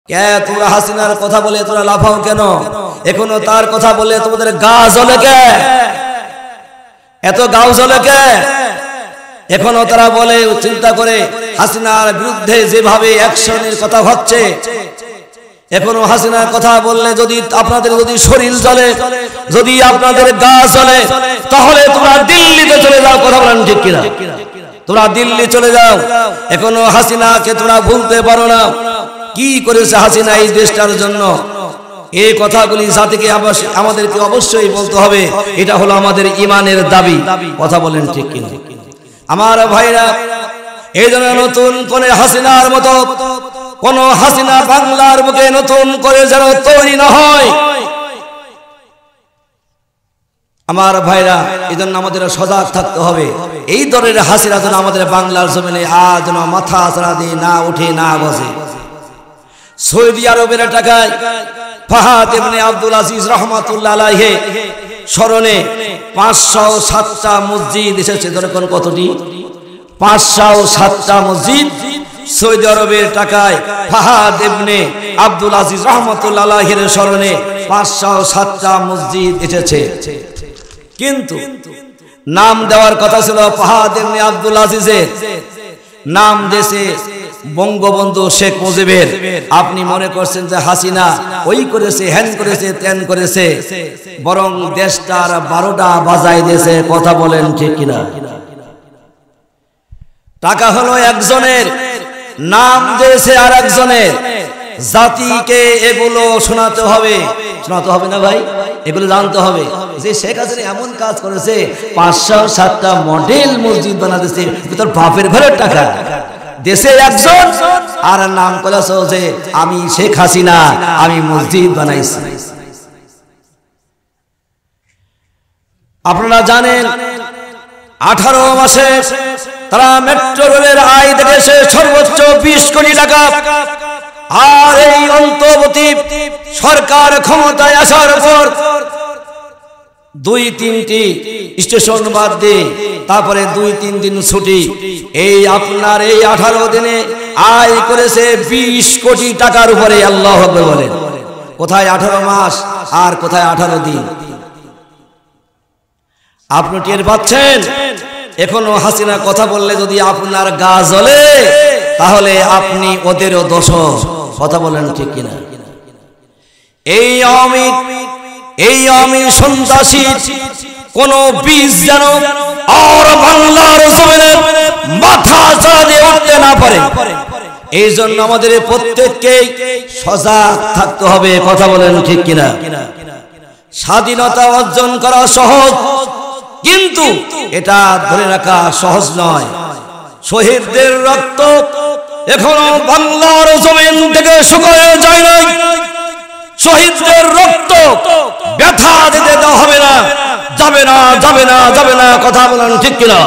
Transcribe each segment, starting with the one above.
কে তোমরা হাসিনার কথা বলে তোমরা লাফাও কেন? এখনো তার কথা বলে তোমাদের গা জ্বলে কে? এত গাও জ্বলে কে? এখনো তারা বলে, চিন্তা করে হাসিনার বিরুদ্ধে যেভাবে অ্যাকশনের কথা হচ্ছে, এখনো হাসিনার কথা বললে যদি আপনাদের যদি শরীর জ্বলে, যদি আপনাদের গা জ্বলে, তাহলে তোমরা দিল্লিতে চলে যাও। কথা বলেন ঠিক কিনা? তোমরা দিল্লি চলে যাও। এখনো হাসিনাকে তোমরা ভুলতে পারো না। কি করেছে হাসিনা এই দেশটার জন্য? এই কথাগুলি জাতিকে আমাদেরকে অবশ্যই বলতে হবে। এটা হলো আমাদের ইমানের দাবি। কথা বলেন ঠিক কিনা? আমার ভাইরা, এই জন্য নতুন করে হাসিনার মতো কোন হাসিনা বাংলার বুকে নতুন করে যেন তৈরি না হয়। আমার ভাইরা, এই জন্য আমাদের সজাগ থাকতে হবে। এই দলের হাসিনা যেন আমাদের বাংলার জমিনে আজ যেন মাথা আছড়া দিয়ে না উঠে না বসে। সৌদি আরবের টাকায় ফাহাদ ইবনে আব্দুল আজিজ রহমাতুল্লাহ আলাইহি স্মরণে 507টা মসজিদ এসেছে। ধরেন কতটি? 507টা মসজিদ সৌদি আরবের টাকায় ফাহাদ ইবনে আব্দুল আজিজ রহমাতুল্লাহ আলাইহির স্মরণে 507টা মসজিদ এসেছে। কিন্তু নাম দেওয়ার কথা ছিল ফাহাদ ইবনে আব্দুল আজিজের, নাম দেশে বঙ্গবন্ধু শেখ মুজিবের। আপনি মনে করছেন যে হাসিনা ওই করেছে, হ্যান করেছে, ত্যান করেছে, বরং দেশটার 12টা বাজাই দিয়েছে। কথা বলেন ঠিক কিনা? টাকা হলো একজনের, নাম দিয়েছে আর একজনের। জাতিকে এগুলো শোনাতে হবে, শোনাতে হবে না ভাই? এগুলো জানতে হবে যে শেখ হাসিনা এমন কাজ করেছে, 507টা মডেল মসজিদ বানাতেছে, তোর বাপের ঘরের টাকা। দেশে একজন আর নাম করেছ যে আমি শেখ হাসিনা, আমি মসজিদ বানাইছি। আপনারা জানেন 18 মাসে তারা মেট্রো রেলের আয় দেখেছে সর্বোচ্চ 20 কোটি টাকা। আর এই অন্তর্বর্তী সরকার ক্ষমতায় আসার পর 2-3টি স্টেশন বাদ দিয়ে তারপরে 2-3 দিন ছুটি, এই আপনার এই 18 দিনে আয় করেছে 20 কোটি টাকার উপরে। আল্লাহু আকবার বলেন। কোথায় 18 মাস আর কোথায় 18 দিন? আপনি টের পাচ্ছেন? এখনো হাসিনা কথা বললে যদি আপনার গা জ্বলে, তাহলে আপনি ওদেরও দোষ। কথা বলেন ঠিক কিনা? এই আওয়ামী সন্ত্রাসী কোন বীজ যেন আর বাংলার জমিনে মাথা চাড়া দিয়ে উঠতে না পারে, এই জন্য আমাদের প্রত্যেককে সজাগ থাকতে হবে। কথা বলেন ঠিক কিনা? স্বাধীনতা অর্জন করা সহজ, কিন্তু এটা ধরে রাখা সহজ নয়। শহীদদের রক্ত এখনো বাংলার জমিন থেকে শুকিয়ে যায় নাই। শহীদদের রক্ত ব্যথা দিতে দেওয়া হবে না, যাবে না, যাবে না, যাবে না। কথা বলেন ঠিক কিনা?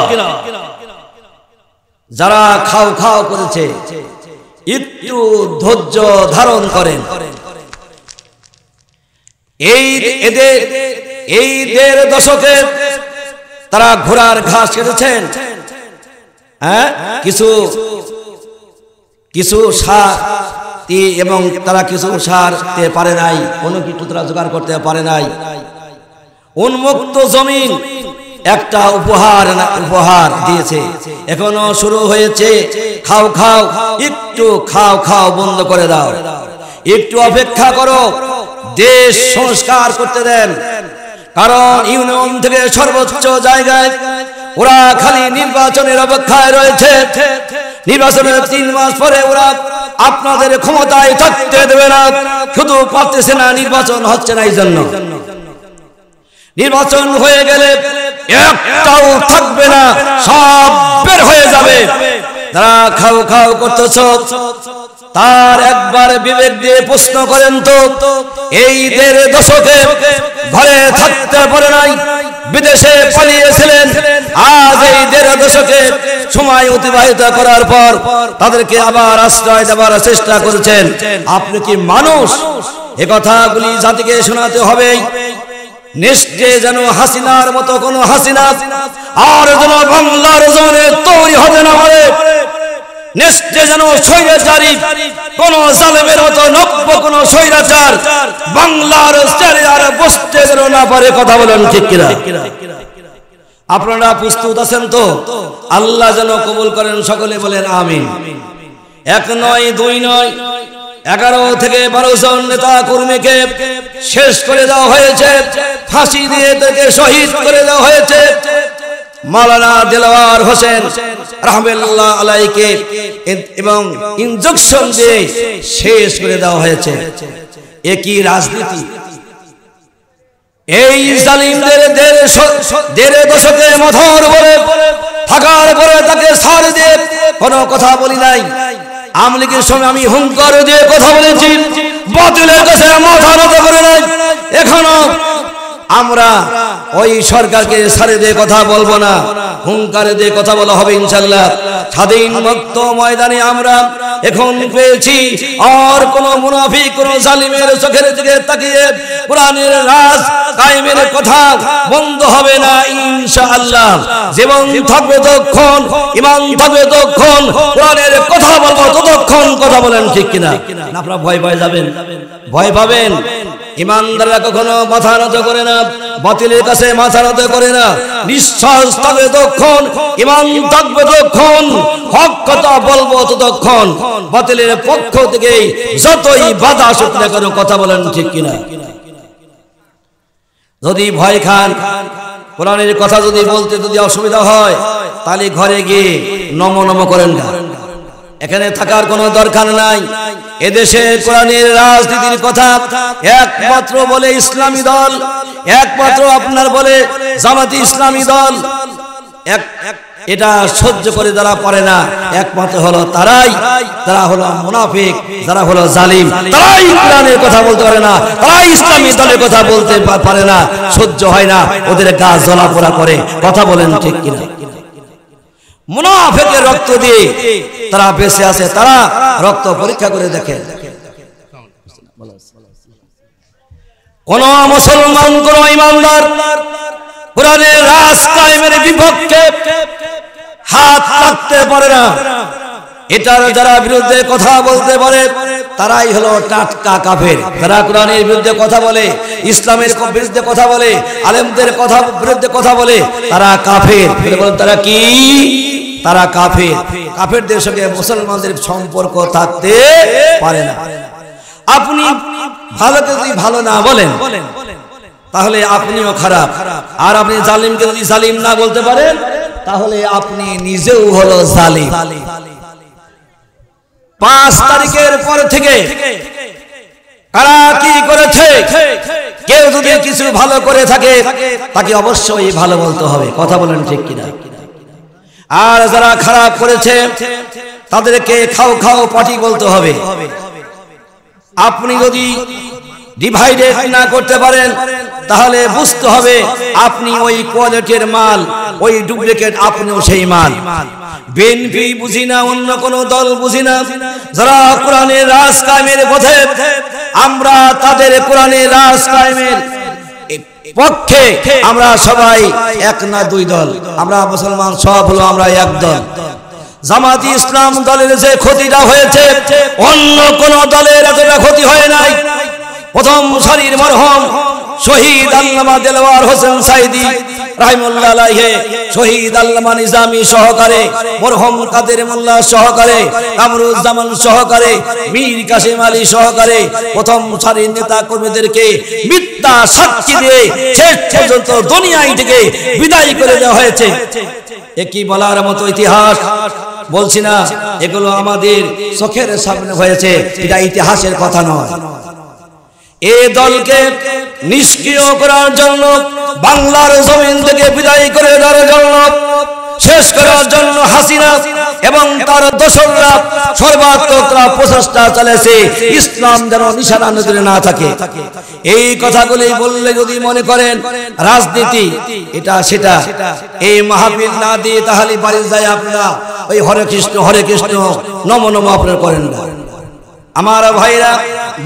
যারা খাও খাও করেছে একটু ধৈর্য ধারণ করেন। এই 1.5 দশকে তারা ঘোড়ার ঘাস কেটেছেন। হ্যাঁ, কিছু সার এবং তারা কিছু সার পারে নাই, কোনো কিছু তারা জোগাড় করতে পারে নাই। উন্মুক্ত জমিন একটা উপহার দিয়েছে। এখনো শুরু হয়েছে খাও খাও, একটু খাও খাও বন্ধ করে দাও, একটু অপেক্ষা করো, দেশ সংস্কার করতে দেন। কারণ ইউনিয়ন থেকে সর্বোচ্চ জায়গায় ওরা খালি নির্বাচনের অপেক্ষায় রয়েছে। নির্বাচনের 3 মাস পরে ওরা আপনাদের ক্ষমতায় থাকতে দেবে না। শুধু পারতেছে না, নির্বাচন হচ্ছে না। এই জন্য নির্বাচন হয়ে গেলে একটাও থাকবে না, সব বের হয়ে যাবে। তারা খাও খাও করতেছ, তার একবার বিবেক দিয়ে প্রশ্ন করেন তো, এই 1.5 দশকে ঘরে থাকতে পারে নাই, বিদেশে পালিয়েছিলেন। আজ এই 1.5 দশকে সময় অতিবাহিত করার পর তাদেরকে আবার আশ্রয় দেওয়ার চেষ্টা করেছেন। আপনি কি মানুষ? এ কথাগুলি জাতিকে শোনাতে হবে। নেক্সটে যেন হাসিনার মতো কোন হাসিনা আর যেন বাংলার জমিনে তৈরি হবে না পারে। নেস্টে যেন স্বৈরাচারী কোন জালেমের মতো নব্য কোন স্বৈরাচার বাংলার চারে আর বসতে যেন না পারে। কথা বলেন ঠিক কিনা? আপনারা প্রস্তুত আছেন তো? আল্লাহ যেন কবুল করেন, সকলে বলেন আমিন। এক নয়, দুই নয়, 11 থেকে 12 জন নেতা কর্মীকে শেষ করে দেওয়া হয়েছে, ফাঁসি দিয়ে তাকে শহীদ করে দেওয়া হয়েছে। মাওলানা দেলাওয়ার হোসেন রাহমাতুল্লাহ আলাইকে এবং ইনজেকশন দিয়ে শেষ করে দেওয়া হয়েছে। একই রাজনীতি। এই জালিমদের দেড় দশকে মধর বলে থাকার পরে তাকে ছাড় দিয়ে কোনো কথা বলি নাই। আওয়ামী লীগের সঙ্গে আমি হুঙ্কার দিয়ে কথা বলেছি, বাতিলের কাছে মাথা নত করে নাই। এখনো আমরা ওই সরকারকে ছাড়ে দিয়ে কথা বলবো না, হুঙ্কারে দিয়ে কথা বলা হবে ইনশাআল্লাহ। স্বাধীন মুক্ত ময়দানে আমরা এখন পেয়েছি, আর কোন মুনাফিক কোন জালিমের চোখের দিকে তাকিয়ে কোরআনের রাজ কায়েমের কথা বন্ধ হবে না ইনশাআল্লাহ। জীবন থাকবে ততক্ষণ, ঈমান থাকবে ততক্ষণ কোরআনের কথা বলবো ততক্ষণ। কথা বলেন ঠিক কিনা? আপনারা ভয় যাবেন, ভয় পাবেন। ঈমানদাররা কখনো মাথা নত করে না, বাতিলের কাছে মাথা নত করে না। নিঃশ্বাস থাকবে ততক্ষণ, ঈমান থাকবে ততক্ষণ, হক কথা বলবো ততক্ষণ। বাতিলের পক্ষ থেকে যতই বাধা আসুক না কেন, কথা বলেন ঠিক কিনা? যদি ভয় খান, কোরআনের কথা যদি বলতে যদি অসুবিধা হয়, তাহলে ঘরে গিয়ে নম নম করেন না। এখানে থাকার কোনো দরকার নাই। এদেশে কোরআনের রাজনীতির কথা একমাত্র বলে ইসলামী দল, একমাত্র আপনার বলে জামাতি ইসলামী দল। এটা সহ্য করে যারা পারে না, একমাত্র হলো তারাই, যারা হলো মুনাফিক, যারা হলো জালিম, তারাই কোরআনের কথা বলতে পারে না, তারাই ইসলামী দলের কথা বলতে পারে না। সহ্য হয় না, ওদের গা জ্বলা পোড়া করে। কথা বলেন ঠিক কিনা? মুনাফিকের রক্ত দিয়ে তারা বেঁচে আছে, তারা রক্ত পরীক্ষা করে দেখে। কোন মুসলমান কোন ঈমানদার কোরআনের রাজ কায়েমের বিপক্ষে হাত রাখতে পারে না। এটার যারা বিরুদ্ধে কথা বলতে পারে তারাই হলো টাটকা কাফের। যারা কোরআনের বিরুদ্ধে কথা বলে, ইসলামের বিরুদ্ধে কথা বলে, আলেমদের কথা বিরুদ্ধে কথা বলে, তারা কাফের। তারা কি? তারা কাফের। কাফেরদের সঙ্গে মুসলমানদের সম্পর্ক থাকতে পারে না। আপনি ভালোকে যদি ভালো না বলেন তাহলে আপনিও খারাপ, আর আপনি জালিমকে যদি জালিম না বলতে পারেন তাহলে আপনি নিজেও হলো জালিম। 5 তারিখের পর থেকে কারা কি করেছে, কেউ যদি কিছু ভালো করে থাকে তাকে অবশ্যই ভালো বলতে হবে। কথা বলেন ঠিক কিনা? আর যারা খারাপ করেছে তাদেরকে খাও খাও পাটি বলতে হবে। আপনি যদি ডিভাইডেড না করতে পারেন তাহলে বুঝতে হবে আপনি ওই কোয়ালিটির মাল, ওই ডুপ্লিকেট, আপনিও সেই মাল। বিএনপি বুঝি না, অন্য কোন দল বুঝি না, যারা কোরআনের রাজ কায়েমের পথে, আমরা তাদের কোরআনের রাজ কায়েমের পক্ষে। আমরা সবাই এক না দুই দল, আমরা মুসলমান সব হলো আমরা এক দল। জামাতি ইসলাম দলের যে ক্ষতিটা হয়েছে অন্য কোন দলের এতটা ক্ষতি হয় নাই। প্রথম সারির মরহুম শহীদ আল্লামা দেলাওয়ার হোসেন সাইদি রাহিমাহুল্লাহ আলাইহি, শহীদ আল্লামা নিজামী সহকারে, মরহুম কাদের মোল্লা সহকারে, কামরুজ্জামান সহকারে, মীর কাসেম আলী সহকারে প্রথম সারির নেতা কর্মীদেরকে মিথ্যা সাক্ষী দিয়ে শেষ পর্যন্ত দুনিয়ায় থেকে বিদায় করে দেওয়া হয়েছে। একই বলার মতো ইতিহাস বলছি না, এগুলো আমাদের চোখের সামনে হয়েছে, এটা ইতিহাসের কথা নয়। এই দলকে নিষ্ক্রিয় করার জন্য, বাংলার জমিন থেকে বিদায় করে দেওয়ার জন্য, শেষ করার জন্য হাসিনা এবং তার দোসররা সর্বাত্মক প্রচেষ্টা চালাচ্ছে, ইসলাম যেন নিশানা নজরে না থাকে। এই কথাগুলি বললে যদি মনে করেন রাজনীতি এটা সেটা, এই মাহফিল না দিয়ে তাহলে বাড়ি যায় আপনারা ওই হরে কৃষ্ণ নম নম আপনারা করেন না। আমার ভাইরা,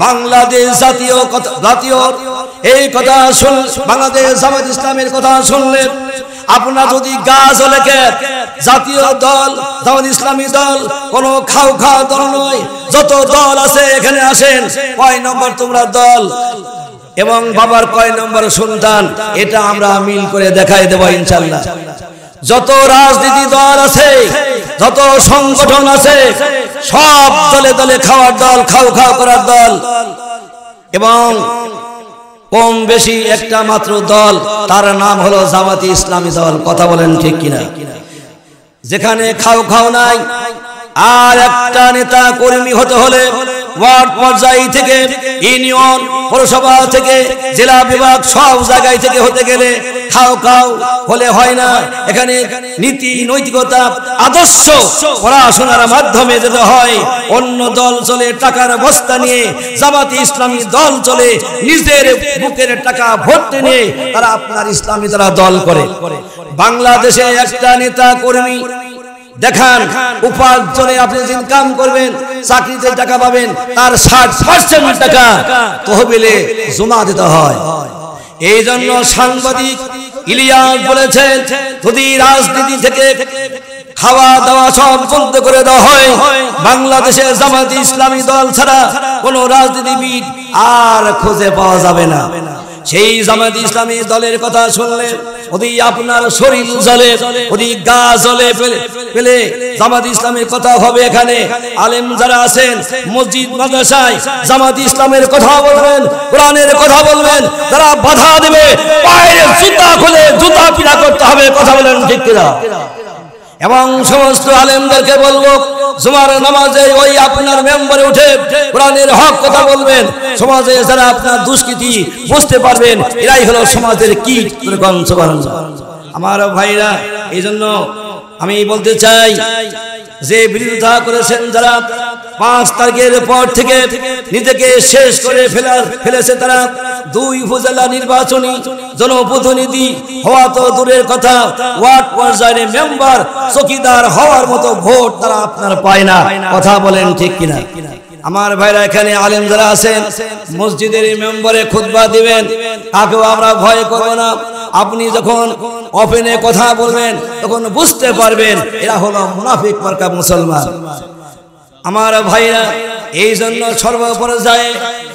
বাংলাদেশ জাতীয় এই কথা শুন, বাংলাদেশ জামাত ইসলামের কথা শুনলে আপনার যদি গা জ্বলে জাতীয় দল জামাত ইসলামী দল কোনো খাও খাও দল নয়। যত দল আছে এখানে আসেন, কয় নম্বর তোমরা দল এবং বাবার কয় নম্বর সন্তান, এটা আমরা মিল করে দেখাই দেব ইনশাআল্লাহ। যত রাজনীতি দল আছে, যত সংগঠন আছে, সব দলে দলে খাওয়ার দল, খাও খাও করার দল, এবং কম বেশি একটা মাত্র দল, তার নাম হলো জামাতি ইসলামী দল। কথা বলেন ঠিক কিনা? যেখানে খাও খাও নাই, আর একটা নেতা কর্মী হতে হলে ওয়ার্ড পর্যায় থেকে, ইউনিয়ন, পৌরসভা থেকে, জেলা বিভাগ, সব জায়গায় থেকে হতে গেলে খাও খাও হলে হয় না। এখানে নীতি, নৈতিকতা, আদর্শ পড়াশোনার মাধ্যমে যেতে হয়। অন্য দল চলে টাকার বস্তা নিয়ে, জামাতি ইসলামী দল চলে নিজের বুকের টাকা ভর্তি নিয়ে তারা আপনার ইসলামী তারা দল করে। বাংলাদেশে একটা নেতা কর্মী দেখান, উপার্জনে আপনি ইনকাম করবেন, চাকরিতে টাকা পাবেন, তার 60% টাকা তহবিলে জমা দিতে হয়। এই জন্য সাংবাদিক ইলিয়াস বলেছেন, যদি রাজনীতি থেকে খাওয়া দাওয়া সব বন্ধ করে দেওয়া হয়, বাংলাদেশে জামাত ইসলামী দল ছাড়া কোন রাজনীতিবিদ আর খুঁজে পাওয়া যাবে না। সেই জামাত ইসলামী দলের কথা শুনলে ওদি আপনার শরীর জ্বলে, ওদি গা জ্বলে পেলে জামাত ইসলামের কথা হবে। এখানে আলেম যারা আছেন মসজিদ মাদ্রাসায় জামাত ইসলামের কথা বলবেন, কোরআনের কথা বলবেন, তারা বাধা দেবে, পায়ের জুতা খুলে জুতা পিটা করতে হবে। কথা বলেন ঠিক কিনা? এবং সমস্ত আলেমদেরকে বলবো, জুমার নামাজে ওই আপনার মেম্বারে উঠে কোরআনের হক কথা বলবেন। সমাজে যারা আপনার দুষ্কৃতি বুঝতে পারবেন, এরাই হলো সমাজের কি। আমার ভাইরা, এই জন্য আমি বলতে চাই যে বিরোধিতা করেছেন যারা 5 তারিখের পর থেকে নিজেকে শেষ করে ফেলেছে, তারা 2 উপজেলা নির্বাচনী জনপ্রতিনিধি হওয়া তো দূরের কথা, ওয়ার্ড পর্যায়ে মেম্বার, চৌকিদার হওয়ার মতো ভোট তারা আপনার পায় না। কথা বলেন ঠিক কিনা? আমার ভাইরা, এখানে আলেম যারা আছেন মসজিদের মেম্বারে খুতবা দিবেন, তাকেও আমরা ভয় করব না। আপনি যখন ওপেনে কথা বলবেন তখন বুঝতে পারবেন এরা হলো মুনাফিক মার্কা মুসলমান। আমার ভাইরা, এই জন্য সর্বপর্যায়ে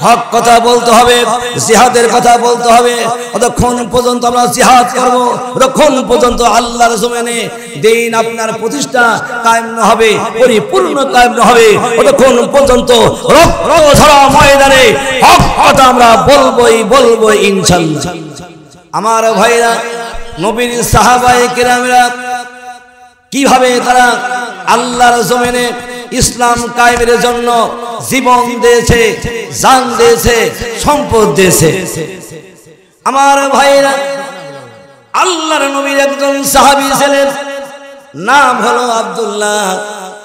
হক কথা বলতে হবে, জিহাদের কথা বলতে হবে। যতক্ষণ পর্যন্ত আমরা জিহাদ করব, ততক্ষণ পর্যন্ত আল্লাহর জমিনে দিন আপনার প্রতিষ্ঠা কায়েম না হবে, পরিপূর্ণ কায়েম না হবে, ততক্ষণ পর্যন্ত রক্ত ঝরা ময়দানে হক কথা আমরা বলবো ইনশাআল্লাহ। আমার ভাইরা, নবীর সাহাবায়ে কেরামরা কিভাবে তারা আল্লাহর জমিনে ইসলাম কায়েমের জন্য জীবন দিয়েছে, জান দিয়েছে, সম্পদ দিয়েছে। আমার ভাইরা, আল্লাহর নবীর একজন সাহাবী ছিলেন, নাম হলো আব্দুল্লাহ।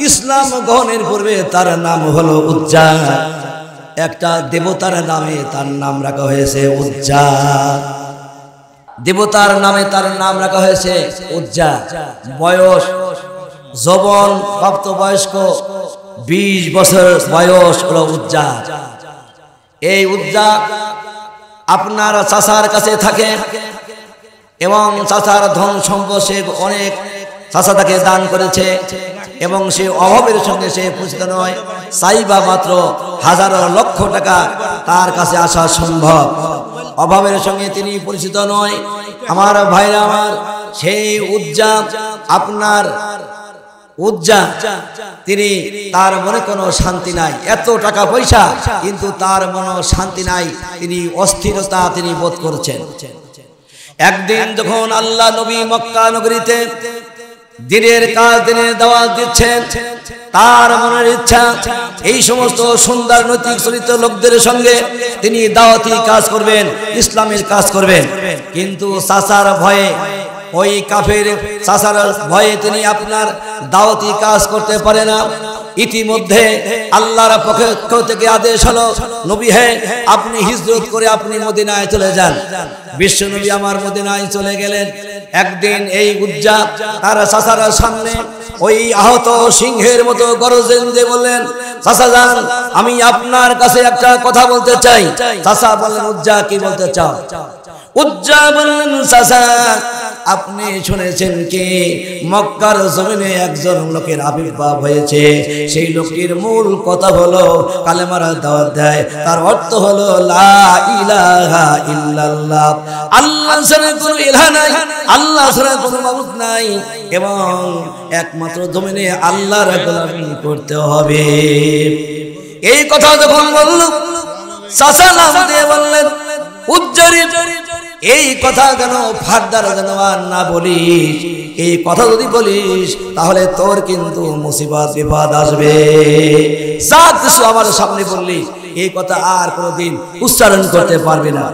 ইসলাম গ্রহণের পূর্বে তার নাম হলো উজ্জা। একটা দেবতার নামে তার নাম রাখা হয়েছে উজ্জা। দেবতার নামে তার নাম রাখা হয়েছে উজ্জা। বয়স যৌবন প্রাপ্ত বয়স্ক 20 বছর বয়স হলো উজ্জা। এই উজ্জা আপনার চাচার কাছে থাকে এবং চাচার ধন সম্পদ সে অনেক চাচা তাকে দান করেছে, এবং সে অভাবের সঙ্গে সে পরিচিত নয়। চাইবা মাত্র হাজারো লক্ষ টাকা তার কাছে আসা সম্ভব, অভাবের সঙ্গে তিনি পরিচিত নয়। আমার ভাইরা আমার, সেই উজ্জা আপনার উজ্জা তিনি, তার মনে কোনো শান্তি নাই, এত টাকা পয়সা কিন্তু তার মনে শান্তি নাই, তিনি অস্থিরতা তিনি বোধ করছেন। একদিন যখন আল্লাহ নবী মক্কা নগরীতে দিনের কাজ দিনের দাওয়াত দিচ্ছেন, তার মনের ইচ্ছা এই সমস্ত সুন্দর নৈতিক চরিত্র লোকদের সঙ্গে তিনি দাওয়াতি কাজ করবেন, ইসলামের কাজ করবেন। কিন্তু চাচার ভয়ে, ওই কাফের চাচার ভয়ে তিনি আপনার দাওয়াতি কাজ করতে পারে না। ইতিমধ্যে আল্লাহর পক্ষ থেকে আদেশ হলো, নবী হে, আপনি হিজরত করে আপনি মদিনায় চলে যান। বিশ্ব নবী আমার মদিনায় চলে গেলেন। একদিন এই উজ্জা তার চাচার সামনে ওই আহত সিংহের মতো গর্জন দিয়ে বললেন, চাচা যান, আমি আপনার কাছে একটা কথা বলতে চাই। চাচা বললেন, উজ্জা কি বলতে চাও? উজ্জা বললেন চাচা আপনি শুনেছেন কি মক্কার জমিনে একজন লোকের আবির্ভাব হয়েছে, সেই লোকটির মূল কথা হলো কালেমার দাওয়াত দেয়, তার অর্থ হলো লা ইলাহা ইল্লাল্লাহ, আল্লাহ ছাড়া কোনো ইলাহ নাই, আল্লাহ ছাড়া কোনো মাবুদ নাই এবং একমাত্র জমিনে আল্লাহর গোলামি করতে হবে। এই কথা যখন বলল চাচা নাম দিয়ে বললেন উজ্জারি এই কথা যেন ফারদার যেন আর না বলিস, এই কথা যদি বলিস তাহলে তোর কিন্তু মুসিবত বিপদ আসবে, যা কিছু আমার সামনে বললি এই কথা আর কোনোদিন উচ্চারণ করতে পারবি না।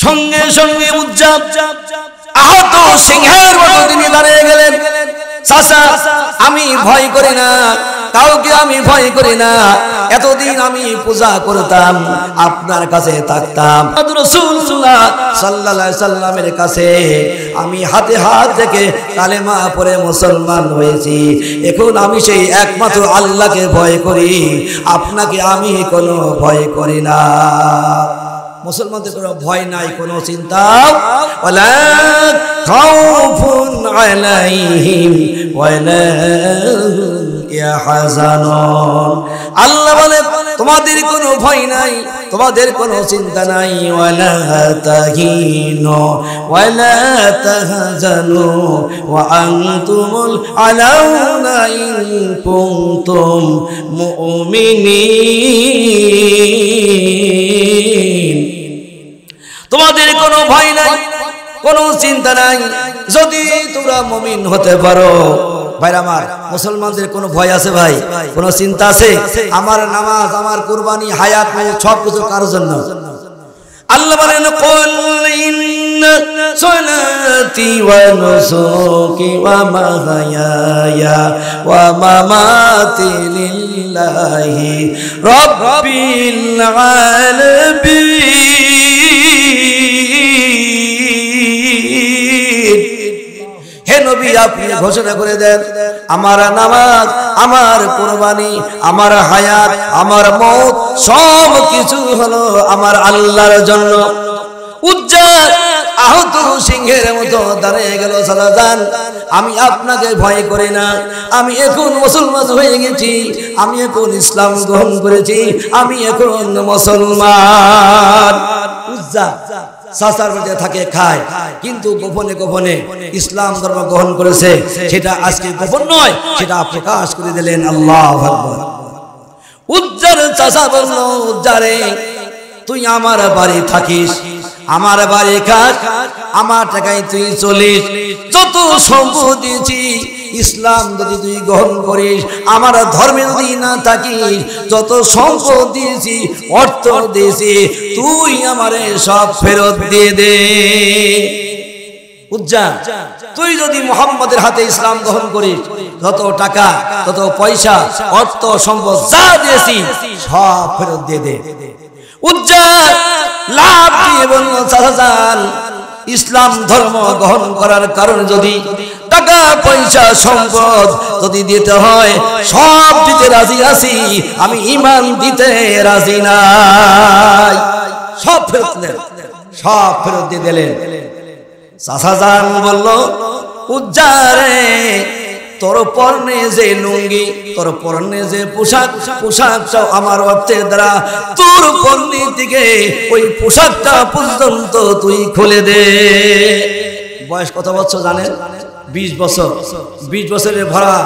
সঙ্গে সঙ্গে উজ্জা আহত সিংহের মতো তিনি দাঁড়িয়ে গেলেন, চাচা আমি ভয় করি না, কাউকে আমি ভয় করি না, এতদিন আমি পূজা করতাম, আপনার কাছে থাকতাম, রাসূলুল্লাহ সাল্লাল্লাহু আলাইহি সাল্লামের কাছে আমি হাতে হাত থেকে কালেমা পড়ে মুসলমান হয়েছি, এখন আমি সেই একমাত্র আল্লাহকে ভয় করি, আপনাকে আমি কোনো ভয় করি না। মুসলমানদের কোনো ভয় নাই, কোনো চিন্তা ওয়ালা খাউফুন আলাইহিম ওয়ালা ইয়াহজানুন, আল্লাহ বলে তোমাদের কোনো ভয় নাই, তোমাদের কোনো চিন্তা নাই, ওয়ালা তাহিনু ওয়ালা তাহজানু ওয়া আনতুমুল আলাউনা ইন কুনতুম মুমিনিন, তোমাদের কোনো ভয় নাই, কোনো চিন্তা নাই, যদি তোমরা মুমিন হতে পারো। ভাইরা আমার, মুসলমানদের কোনো ভয় আছে ভাই? কোনো চিন্তা আছে? আমার নামাজ, আমার কুরবানি, হায়াত সব কিছু কার জন্য? আল্লাহ বলেন কুল ইন্না সালাতি ওয়া নুসুকি ওয়া মাহইয়ায়া ওয়া মামাতি লিল্লাহি রাব্বিল আলামিন। হে নবী আপনি ঘোষণা করে দেন আমার নামাজ, আমার কুরবানি, আমার হায়াত, আমার মওত সব কিছু হলো আমার আল্লাহর জন্য। উজ্জা আহত সিংহের মতো দাঁড়িয়ে গেল, সালাজান আমি আপনাকে ভয় করি না, আমি এখন মুসলমান হয়ে গেছি, আমি এখন ইসলাম গ্রহণ করেছি, আমি এখন মুসলমান। উজ্জা চাচার মধ্যে থাকে খায়, কিন্তু গোপনে গোপনে ইসলাম ধর্ম গ্রহণ করেছে, সেটা আজকে গোপন নয়, সেটা প্রকাশ করে দিলেন। আল্লাহু আকবার। উজ্জার চাচা বলল উজ্জারে তুই আমার বাড়ি থাকিস, আমার বাড়ি খাস, আমার টাকায় তুই চলিস, যত সম্পদ দিয়েছি ইসলাম যদি তুই গ্রহণ করিস, আমার ধর্মে যদি না থাকিস, যত সম্পদ দিয়েছি, অর্থ দিয়েছি, তুই আমারে সব ফেরত দিয়ে দে। উজ্জা তুই যদি মুহাম্মদের হাতে ইসলাম গ্রহণ করিস, যত টাকা, তত পয়সা, অর্থ সম্পদ যা দিয়েছি সব ফেরত দিয়ে দে। উজ্জা লাভ দিয়ে বলল চাচাজান ইসলাম ধর্ম গ্রহণ করার কারণে যদি টাকা পয়সা সম্পদ যদি দিতে হয় সব দিতে রাজি আছি, আমি ঈমান দিতে রাজি নাই। সব ফেরত দেন, সব ফেরত দিয়ে দিলেন। চাচাজান বলল উজ্জারে তোর পরনে যে লুঙ্গি, তোর পরনে যে পোশাক, পোশাকটা আমার অর্থের দ্বারা তোর পরনে থেকে ওই পোশাকটা পর্যন্ত তুই খুলে দে। বয়স কত বছর জানেন? 20 বছর। 20 বছরের ভরা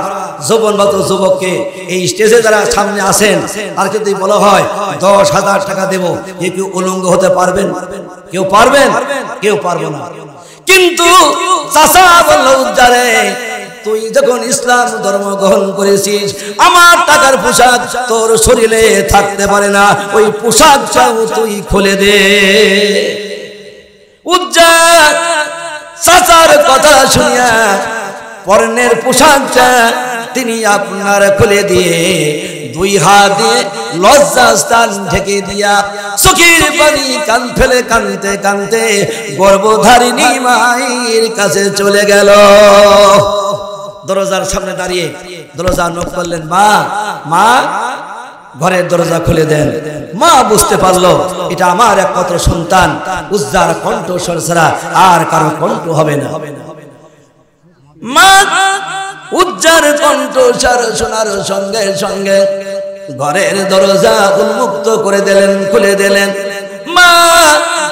যৌবনগত যুবককে এই স্টেজে যারা সামনে আসেন তার যদি বলা হয় 10,000 টাকা দেব, কেউ উলঙ্গ হতে পারবেন? কেউ পারবেন? কেউ পারবো না। কিন্তু চাচা বলল উজ্জারে তুই যখন ইসলাম ধর্ম গ্রহণ করেছিস, আমার টাকার পোশাক তোর শরীরে থাকতে পারে না, ওই পোশাকটাও তুই খুলে দে। উজ্জা চাচার কথা শুনিয়া পরনের পোশাকটা তিনি আপনার খুলে দিয়ে দুই হাত দিয়ে লজ্জাস্থান ঢেকে দিয়া চোখের পানি কান ফেলে কানতে কানতে গর্ভধারিণী মায়ের কাছে চলে গেল। দরজার সামনে দাঁড়িয়ে দরজা নক করলেন, মা মা ঘরের দরজা খুলে দেন। মা বুঝতে পারলো এটা আমার একমাত্র সন্তান, উজ্জার কণ্ঠস্বর ছাড়া আর কারো কণ্ঠ হবে না। মা উজ্জার কণ্ঠস্বর শোনার সঙ্গে সঙ্গে ঘরের দরজা উন্মুক্ত করে দিলেন, খুলে দিলেন। মা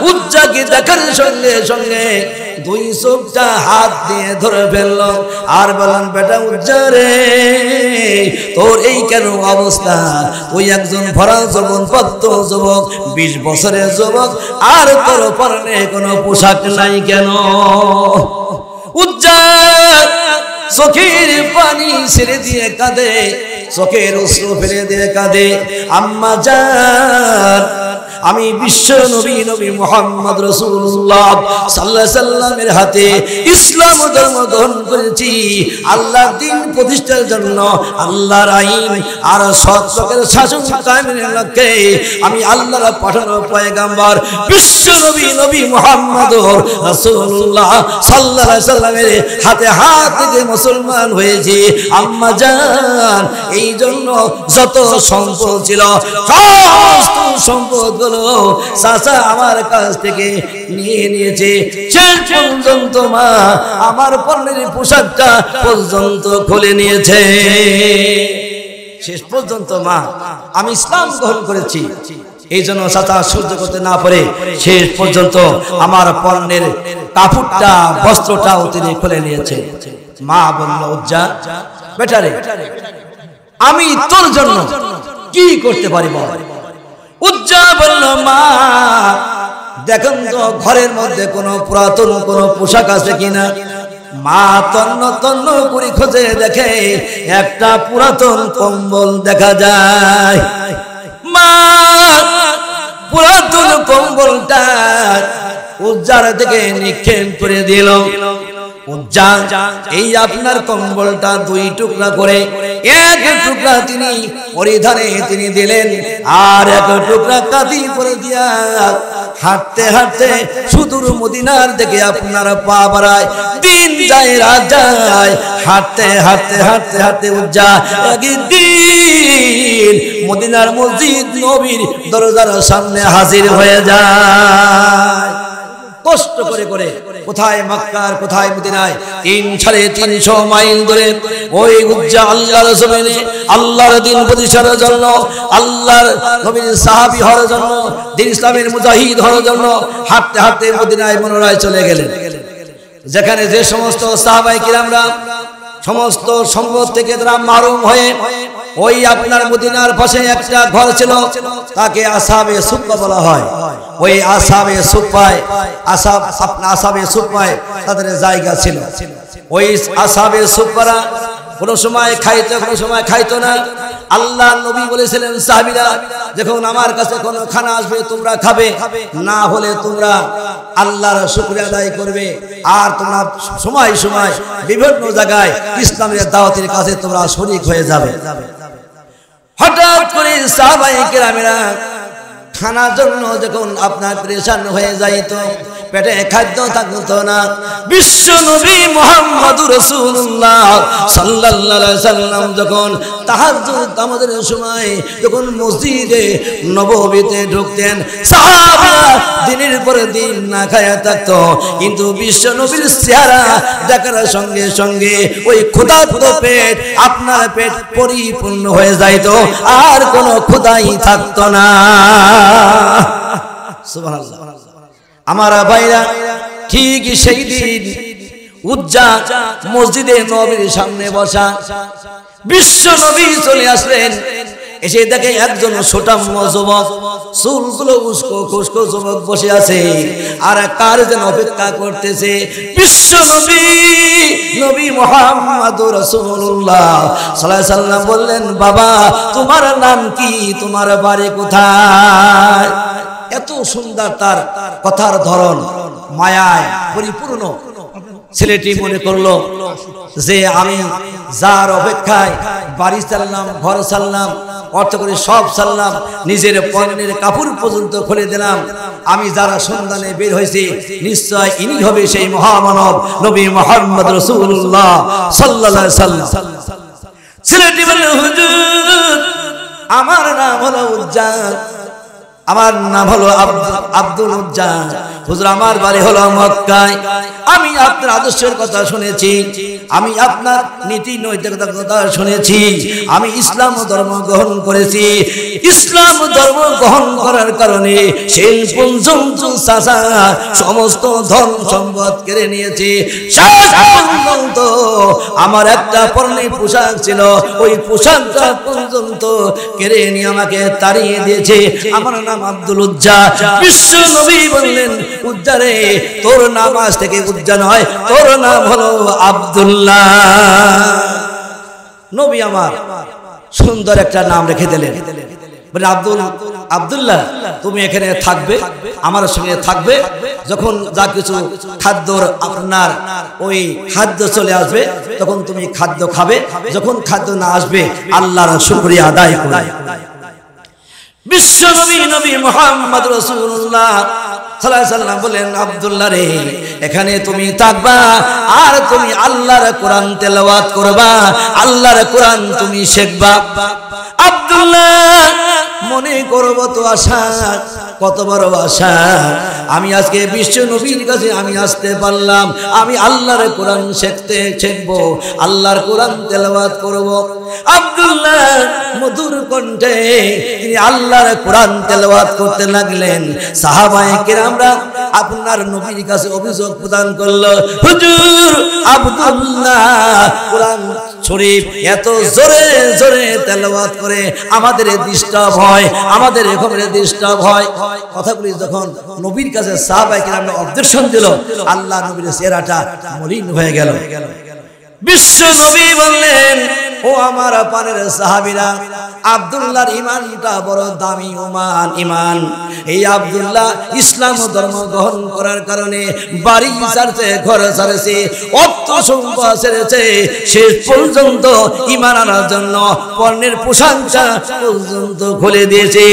উজ্জাকে দেখার সঙ্গে সঙ্গে দুই চোখটা হাত দিয়ে ধরে ফেলল আর বললেন, বেটা উজ্জা রে, তোর এই কেন অবস্থা? তুই একজন ভরা যৌবনপ্রাপ্ত যুবক, 20 বছরের যুবক, আর তোর পরনে কোনো পোশাক নাই কেন? উজ্জা চোখের পানি ছেড়ে দিয়ে কাঁদে, চোখের অশ্রু ফেলে দিয়ে কাঁদে, আম্মা জান, আমি বিশ্ব নবী নবী মুহাম্মদ রাসূলুল্লাহ সাল্লাল্লাহু আলাইহি সাল্লামের হাতে ইসলাম ধর্ম গ্রহণ করেছি। আল্লাহর দ্বীন প্রতিষ্ঠার জন্য, আল্লাহর আইন আর সৎ লোকের শাসন কায়েমের লক্ষ্যে আমি আল্লাহর পাঠানো পয়গম্বর বিশ্ব নবী নবী মুহাম্মদ রাসূলুল্লাহ সাল্লাল্লাহু আলাইহি সাল্লামের হাতে হাত দিয়ে মুসলমান হয়েছি। আম্মা জান, এই জন্য যত সম্পদ ছিল সমস্ত সম্পদ চাচা আমার কাছ থেকে নিয়ে নিয়েছে। শেষ পর্যন্ত মা আমার পরনের পোশাকটা পর্যন্ত খুলে নিয়েছে। শেষ পর্যন্ত মা, আমি ইসলাম গ্রহণ করেছি, এই জন্য চাচা সহ্য করতে না পারে শেষ পর্যন্ত আমার পরনের কাপড়টা বস্ত্রটাও তিনি খুলে নিয়েছে। মা বলল, উজ্জা বেটারে, আমি তোর জন্য কি করতে পারি বল? উজ্জা বলল, মা দেখুন তো ঘরের মধ্যে কোনো পুরাতন কোনো পোশাক আছে কিনা। মা তন্ন তন্ন করে খোঁজে, দেখে একটা পুরাতন কম্বল দেখা যায়। মা পুরাতন কম্বলটা উজ্জার থেকে নিক্ষেপ করে দিল। উজ্জা, এই আপনার কম্বলটা 2 টুকরা করে 1 টুকরা তিনি পরিধানে তিনি দিলেন, আর 1 টুকরা কাঁধি পরে দিয়া হাঁটতে হাঁটতে সুদূর মদিনার দিকে আপনার পা বাড়ায়। দিন যায় রাত যায়, হাঁটতে হাঁটতে হাঁটতে হাঁটতে উজ্জা একদিন মদিনার মসজিদ নবীর দরজার সামনে হাজির হয়ে যায়। কষ্ট করে করে কোথায় মক্কার কোথায় মদিনায় 300-350 মাইল ধরে ওই উজ্জা আল্লাহর জমিনে আল্লাহর দ্বীন প্রতিষ্ঠার জন্য, আল্লাহর নবীর সাহাবী হওয়ার জন্য, দ্বীন ইসলামের মুজাহিদ হওয়ার জন্য হাঁটতে হাঁটতে মদিনায় মনোরায় চলে গেলেন। যেখানে যে সমস্ত সাহাবায়ে কিরামরা সমস্ত সম্পদ থেকে তারা মারুম হয়ে ওই আপনার মদিনার পাশে একটা ঘর ছিল, তাকে আসহাবে সুফফা বলা হয়। ওই আসহাবে সুফফায় আসহাবে সুফফায় তাদের জায়গা ছিল। ওই আসহাবে সুফফারা কোন সময় খাইতো, কোন সময় খাইতো না। আল্লাহ নবী বলেছিলেন, সাহাবীরা যখন আমার কাছে কোনো খানা আসবে তোমরা খাবে, না হলে তোমরা আল্লাহর শুকরিয়া আদায় করবে, আর তোমরা সময় সময় বিভিন্ন জায়গায় ইসলামের দাওয়াতের কাছে তোমরা শরীক হয়ে যাবে। হঠাৎ করে সাহাবায়ে কেরামেরা খানার জন্য যখন আপনার পরেশান হয়ে যাইত, পেটে খাদ্য থাকতো না, বিশ্ব নবী মুহাম্মদুর রাসূলুল্লাহ সাল্লাল্লাহু আলাইহি সাল্লাম যখন তাহাজ্জুদ নামাজের সময় যখন মসজিদে নববীতে ঢুকতেন, সাহাবারা দিনের পর দিন না খায়া থাকতো, কিন্তু বিশ্ব নবীর চেহারা দেখার সঙ্গে সঙ্গে ওই ক্ষুধার্ত পেট আপনার পেট পরিপূর্ণ হয়ে যাইত, আর কোনো ক্ষুধাই থাকতো না। সুবহানাল্লাহ। আমার ভাইরা, ঠিক সেই দিন উজ্জা মসজিদে নবীর সামনে বসা, বিশ্ব নবী চলে আসলেন। এসে দেখে একজন ছোটাম্ম যুবক, চুলগুলো উস্কো খুস্কো যুবক বসে আছে, আর কার যেন অপেক্ষা করতেছে। বিশ্ব নবী নবী মুহাম্মদুর রাসূলুল্লাহ সাল্লাল্লাহু আলাইহি সাল্লাম বললেন, বাবা তোমার নাম কি, তোমার বাড়ি কোথায়? এত সুন্দর তার কথার ধরন, মায়ায় পরিপূর্ণ। ছেলেটি মনে করলো যে আমি যার অপেক্ষায় বাড়ি চাললাম, ঘর চাললাম, অর্থ করে সব চাললাম, নিজের পরনের কাপড় পর্যন্ত খুলে দিলাম, আমি যারা সন্ধানে বের হয়েছি নিশ্চয় ইনি হবে সেই মহামানব নবী মুহাম্মদ রাসূলুল্লাহ সাল্লাল্লাহু আলাইহি সাল্লাম। ছেলেটি বলল, হুজুর আমার নাম হলো উজ্জাল, আমার নাম হলো আব্দুল উজ্জাল। হুজুর আমার বাড়ি হলো মক্কায়। আমি আপনার আদর্শের কথা শুনেছি, আমি আপনার নীতি নৈতিকতার কথা শুনেছি, আমি ইসলাম ধর্ম গ্রহণ করেছি। ইসলাম ধর্ম গ্রহণ করার কারণে সেই পর্যন্ত চাচা সমস্ত ধন সম্পদ কেড়ে নিয়েছে। শেষ পর্যন্ত আমার একটা পরনের পোশাক ছিল, ওই পোশাকটা পর্যন্ত কেড়ে নিয়ে আমাকে তাড়িয়ে দিয়েছে। আমার নাম আব্দুল উজ্জা। বিশ্ব নবী বললেন, উজ্জা রে, তোর নাম আজ থেকে উজ্জা নয়, তোর নাম হলো আব্দুল্লাহ। নবী আমার সুন্দর একটা নাম রেখে দিলেন, বলে আব্দুল্লাহ তুমি এখানে থাকবে, আমার সঙ্গে থাকবে। যখন যা কিছু খাদ্যর আপনার ওই খাদ্য চলে আসবে তখন তুমি খাদ্য খাবে, যখন খাদ্য না আসবে আল্লাহর শুকরিয়া আদায় করবে। বিশ্ব নবী নবী মুহাম্মদ রাসূলুল্লাহ সাল্লাল্লাহু আলাইহি ওয়াসাল্লাম বলেন, আব্দুল্লাহ রে, এখানে তুমি থাকবা আর তুমি আল্লাহর কোরআন তেলাওয়াত করবা, আল্লাহর কোরআন তুমি শিখবা। আব্দুল্লাহ মনে করব তো আশা, কত বড় আশা, আমি আজকে বিশ্ব নবীর কাছে আমি আসতে পারলাম, আমি আল্লাহর কোরআন শিখবো, আল্লাহর কোরআন তেলাওয়াত করব। আব্দুল্লাহ মধুর কণ্ঠে তিনি আল্লাহর কোরআন তেলাওয়াত করতে লাগলেন। সাহাবায়ে কেরামরা আপনার নবীর কাছে অভিযোগ প্রদান করলো, হুজুর আব্দুল্লাহ কোরআন শরীফ এত জোরে জোরে তেলাওয়াত করে আমাদের ডিস্টার্ব হয়, আমাদের এখানে ডিস্টার্ব হয়। কথাগুলি যখন নবীর কাছে সাহাবায়ে কেরামরা অবজেকশন দিল, আল্লাহ নবীর চেহারাটা মলিন হয়ে গেল। বিশ্ব নবী বললেন, ও আমার পানের সাহাবীরা, আব্দুল্লাহর ইমানটা বড় দামি ইমান। এই আব্দুল্লাহ ইসলাম ধর্ম গ্রহণ করার কারণে বাড়ি ছাড়ছে, ঘর ছাড়ছে, অর্থ সম্পদ ছেড়েছে, শেষ পর্যন্ত ইমান আনার জন্য পর্ণের পোশাকটা পর্যন্ত খুলে দিয়েছে।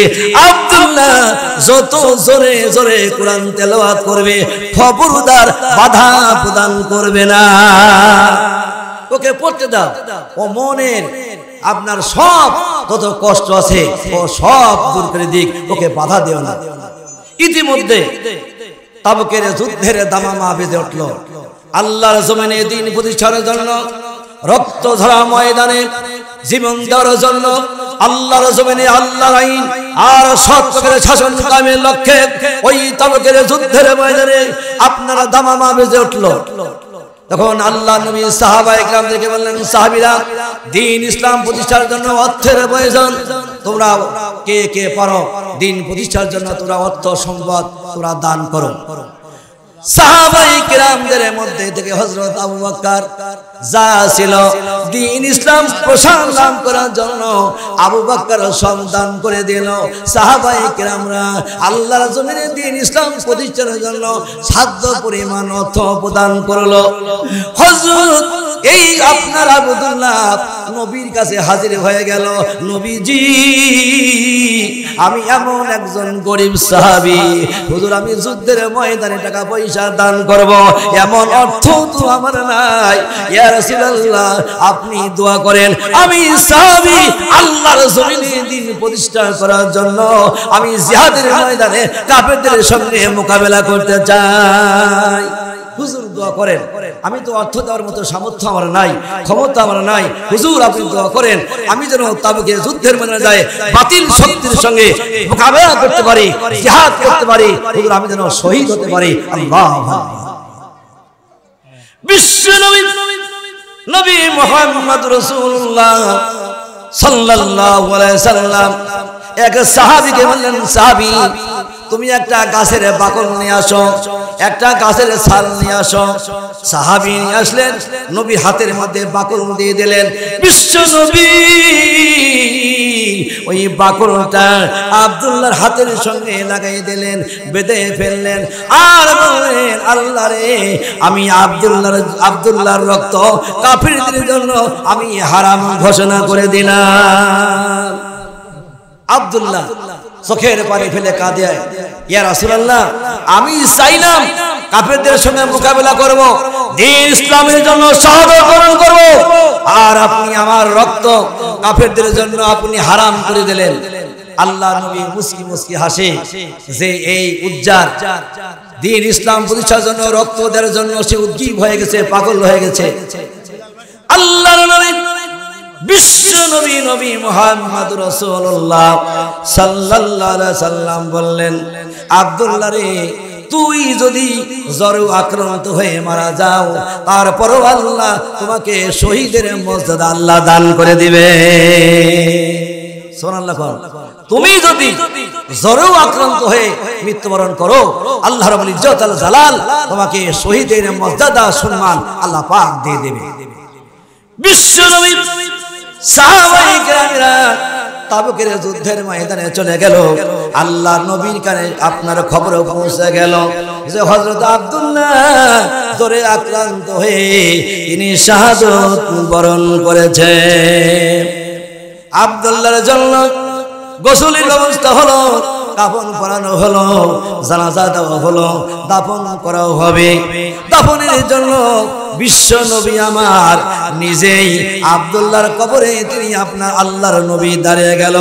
আব্দুল্লাহ যত জোরে জোরে কোরআন তেলাওয়াত করবে, খবরদার বাধা প্রদান করবে না, ওকে পড়তে দাও। ও মনের আপনার সব কত কষ্ট আছে ও সব দূর করে দিক, ওকে বাধা দিও না। ইতিমধ্যে তাবুকের যুদ্ধের দামামা বেজে উঠল। আল্লাহর জমিনে দ্বীন প্রতিষ্ঠার জন্য, রক্ত ঝরা ময়দানে জীবন দেওয়ার জন্য, আল্লাহর জমিনে আল্লাহর আইন আর সত্যের শাসন কায়েমের লক্ষ্যে ওই তাবুকের যুদ্ধের ময়দানে আপনারা দামামা বেজে উঠল। তখন আল্লাহ নবী সাহাবায়ে কেরামদেরকে বললেন, সাহাবীরা, দ্বীন ইসলাম প্রতিষ্ঠার জন্য অর্থের প্রয়োজন, তোমরা কে কে পারো দ্বীন প্রতিষ্ঠার জন্য তোমরা অর্থ সম্পদ তোমরা দান করো। সাহাবায়ে কেরামদের মধ্যে থেকে হযরত আবু বকর যা ছিল দ্বীন ইসলাম প্রসার লাভ করার জন্য আবু বকর সন্ধান করে দিল। সাহাবায়ে কেরামরা আল্লাহর জমিনে দ্বীন ইসলাম প্রতিষ্ঠার জন্য সাধ্য পরিমাণ অর্থ প্রদান করলো। হযরত এই আপনার আব্দুল্লাহ নবীর কাছে হাজির হয়ে গেল, নবীজি আমি এমন একজন গরিব সাহাবী, হুজুর আমি যুদ্ধের ময়দানে টাকা পয়সা দান করব, এমন অর্থ তো আমার নাই, ইয়া রাসূলুল্লাহ আপনি দোয়া করেন, আমি সাহাবী আল্লাহর জমিনে দ্বীন প্রতিষ্ঠা করার জন্য আমি জিহাদের ময়দানে কাফেরদের সঙ্গে মোকাবেলা করতে চাই, হুজুর দোয়া করেন। আমি তো অর্থ দেওয়ার মতো সামর্থ্য আমার নাই, ক্ষমতা আমার নাই, হুজুর আপনি দোয়া করেন আমি যেন তাবুকের যুদ্ধের ময়দানে যাই বাতিল শক্তির সঙ্গে মোকাবেলা করতে পারি, জিহাদ করতে পারি, হুজুর আমি যেন শহীদ হতে পারি। আল্লাহু বিশ্ব নবী মুহাম্মদ রাসূলুল্লাহ সাল্লাল্লাহু আলাইহি সাল্লাম এক সাহাবীকে বললেন, সাহাবী তুমি একটা গাছের বাকল নিয়ে আসো, একটা গাছের ছাল নিয়ে আসো। সাহাবী নিয়ে আসলেন, নবী হাতের মধ্যে বাকল দিয়ে দিলেন। বিশ্ব নবী ওই বাকলটা আব্দুল্লাহর হাতের সঙ্গে লাগাই দিলেন, বেঁধে ফেললেন আর বললেন, আল্লাহ রে আমি আব্দুল্লাহর রক্ত কাফিরদের জন্য আমি হারাম ঘোষণা করে দিলাম। আব্দুল্লাহ চোখের পানি ফেলে কাঁদে, ইয়া রাসূলুল্লাহ আমি চাইলাম কাফেরদের সঙ্গে মোকাবেলা করব, দ্বীন ইসলামের জন্য শাহাদাত বরণ করব, আর আপনি আমার রক্ত কাফেরদের জন্য আপনি হারাম করে দিলেন। আল্লাহ নবী মুস্কি মুস্কি হাসে যে এই উজ্জার দ্বীন ইসলাম প্রতিষ্ঠার জন্য রক্ত দেওয়ার জন্য সে উদ্গ্রীব হয়ে গেছে, পাগল হয়ে গেছে। আল্লাহর নবী বিশ্ব নবী নবী মুহাম্মদ রাসূলুল্লাহ সাল্লাল্লাহু আলাইহি সাল্লাম বললেন, আব্দুল্লাহ রে, তুই যদি জ্বরে আক্রান্ত হয়ে মারা যাও, তারপরও আল্লাহ তোমাকে শহীদের মর্যাদা আল্লাহ দান করে দিবে। সুবহানাল্লাহ। তুমি যদি জ্বরে আক্রান্ত হয়ে মৃত্যুবরণ করো, আল্লাহ রাব্বুল ইজ্জত আল জালাল তোমাকে শহীদের মর্যাদা সম্মান আল্লাহ পাক দিয়ে দেবে। বিশ্ব নবী সাহাবায়ে কেরামরা তাবুকের যুদ্ধের ময়দানে চলে গেল। আল্লাহ নবীর কানে আপনার খবর পৌঁছে গেল যে হযরত আব্দুল্লাহ জ্বরে আক্রান্ত হয়ে তিনি শাহাদাত বরণ করেছে। আব্দুল্লাহর জন্য গোসলের ব্যবস্থা হলো, কাফন পরানো হলো, জানাজা দেওয়া হলো, দাফন করাও হবে। দাফনের জন্য বিশ্ব নবী আমার নিজেই আব্দুল্লাহর কবরে তিনি আপনার আল্লাহর নবী দাঁড়িয়ে গেল।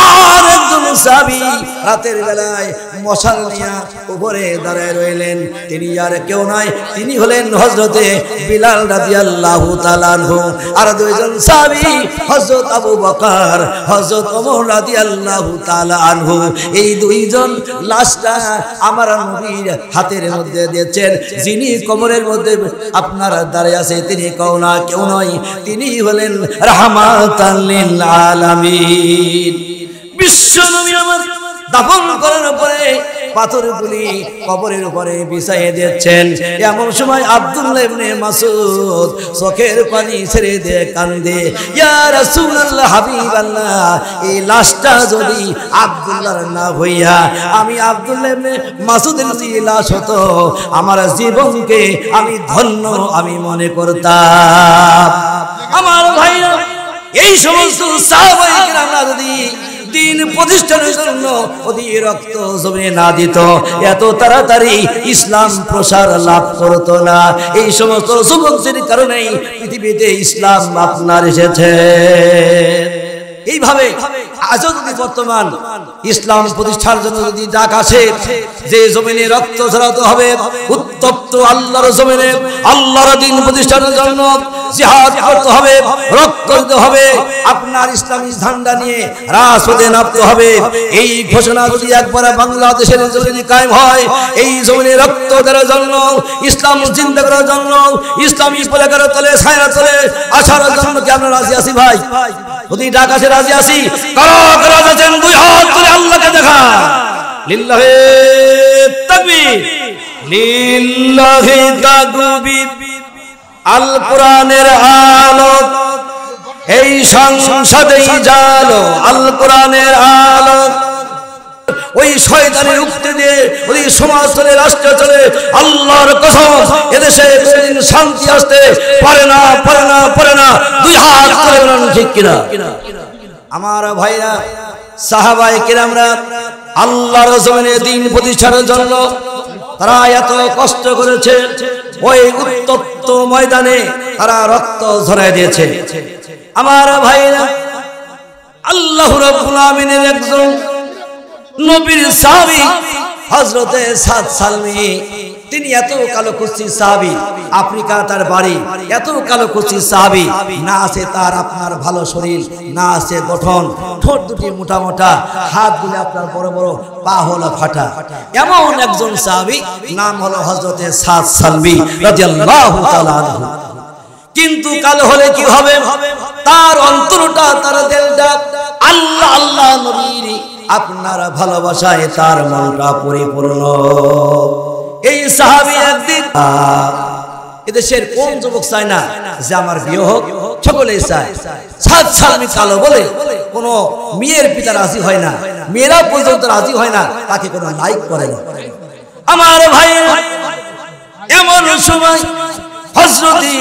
আর একজন সাহাবী রাতের বেলায় মশাল নিয়ে উপরে দাঁড়িয়ে রইলেন। তিনি আর কেউ নয়, তিনি হলেন হযরতে বিলাল রাদিয়াল্লাহু তাআলা আনহু। আর দুইজন সাহাবী হযরত আবু বকর, হযরত ওমর রাদিয়াল্লাহু তাআলা আনহু। এই দুইজন লাশটা আমার নবীর হাতের মধ্যে দিয়েছেন। যিনি কবরের মধ্যে আপনার দাঁড়িয়ে আছে তিনি কেউ নয়, তিনি হলেন রাহমাতাল লিল আলামিন। বিশ্ব নবী আমার দাফন করার পরে পাথরগুলি কবরের উপরে বিছাইয়ে দিচ্ছেন। এমন সময় আব্দুল্লাহ ইবনে মাসউদ চোখের পানি ছেড়ে দিয়ে কান্দে, ইয়া রাসূলুল্লাহ, হাবিবাল্লাহ, এই লাশটা যদি আব্দুল্লাহর না হইয়া আমি আব্দুল্লাহ ইবনে মাসউদের লাশ হতো, আমার জীবনকে আমি ধন্য আমি মনে করতাম। আমার ভাইরা, এই সমস্ত সাহাবায়ে কেরামরা যদি দ্বীন প্রতিষ্ঠানের জন্য ওদের রক্ত জমিয়ে না দিত, এত তাড়াতাড়ি ইসলাম প্রসার লাভ করতো না। এই সমস্ত যুবকদের কারণেই পৃথিবীতে ইসলাম আপনার এসেছে। এইভাবে আজও যদি বর্তমান ইসলাম প্রতিষ্ঠার জন্য যদি ডাক আসে যে জমিনে রক্ত ঝরাতে হবে, উত্তপ্ত আল্লাহর জমিনে আল্লাহর দ্বীন প্রতিষ্ঠার জন্য জিহাদ করতে হবে, রক্ত দিতে হবে, আপনার ইসলামী ঝান্ডা নিয়ে রাজপথে নামতে হবে, এই ঘোষণা যদি একবার বাংলাদেশের জমিনে কায়েম হয়, এই জমিনে রক্ত দেওয়ার জন্য, ইসলাম জিন্দা করার জন্য, ইসলামী পতাকার তলে ছায়া তলে আসার জন্য কি আমরা রাজি আছি? ভাই, যদি ডাক আসে রাজি আছি? কারা কারা আছেন দুই হাত তুলে আল্লাহকে দেখা। লিল্লাহি তাকবীর, লিল্লাহি তাকবীর। আল কোরআনের আলো এই সংসদেই জালো, আল কোরআনের আলো ওই শয়তানের উক্তি দিয়ে ওই সমাজ চলে, রাষ্ট্র চলে। আল্লাহর কসম, এদেশে কোনদিন শান্তি আসতে পারে না, পারে না, পারে না। দুই হাত করে বলেন ঠিক কিনা? আমার ভাইরা, সাহাবায়ে কেরামরা আল্লাহর জমিনে দ্বীন প্রতিষ্ঠার জন্য তারা এত কষ্ট করেছে। ওই উত্তপ্ত ময়দানে তারা রক্ত ঝরায় দিয়েছে। আমার ভাইরা, আল্লাহ রাব্বুল আমিনের একজন নবীর সাহাবী হযরতে সাদ সালমি, তিনি এত কালো কুচি সাহাবী, আফ্রিকা তার বাড়ি, এত কালো কুচি সাহাবী, না আছে তার আপনার ভালো শরীর, না আছে গঠন, ঠোঁট দুটি মোটা মোটা, হাতগুলো আপনার বড় বড়, পা হলো ফাটা। এমন একজন সাহাবী, নাম হলো হযরতে সাদ সালমি রাদিয়াল্লাহু তাআলা আনহু। কিন্তু কালো হলে কি হবে? তার অন্তরটা, তার দিলটা আল্লাহ আল্লাহ নবীর আপনার ভালোবাসায় তার মনটা পরিপূর্ণ। এই সাহাবী একদিন, এদেশের কোন যুবক চায় না যে আমার বিয়ে হোক? সকলেই চায়। সাদ সালমি কালো বলে কোন মেয়ের পিতা রাজি হয় না, মেয়েরা পর্যন্ত রাজি হয় না, তাকে কোনো লাইক করে না। আমার ভাই, এমন সময় হযরতে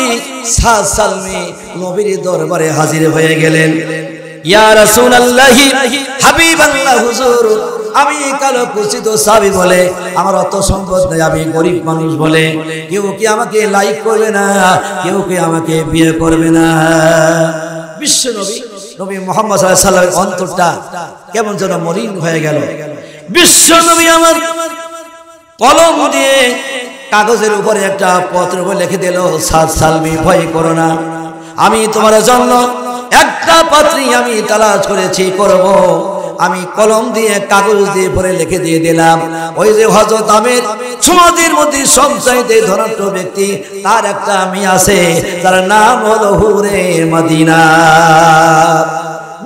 সাদ সালমি নবীর দরবারে হাজির হয়ে গেলেন। ইয়া রাসূলুল্লাহ, হাবিবাল্লাহ, হুজুর আমি কালো কুচিত সাহাবী বলে আমার অত সম্পদ নেই, আমি গরিব মানুষ বলে কেউ কি আমাকে লাইক করবে না, কেউ কি আমাকে বিয়ে করবে না। বিশ্ব নবী নবী মুহাম্মদ সাল্লাল্লাহু আলাইহি ওয়াসাল্লামের অন্তরটা কেমন যেন মলিন হয়ে গেল। বিশ্ব নবী আমার কলম দিয়ে কাগজের উপরে একটা পত্র লিখে দিল, সাদ সালমি ভয় করো না, আমি তোমার জন্য একটা পাত্রী আমি তালাশ করেছি করব। আমি কলম দিয়ে কাগজ দিয়ে পরে লিখে দিয়ে দিলাম। ওই যে হযরত আমের সমাজের মধ্যে সবচাইতে ধনাঢ্য ব্যক্তি, তার একটা মেয়ে আছে, তার নাম হলো হুরে মদিনা।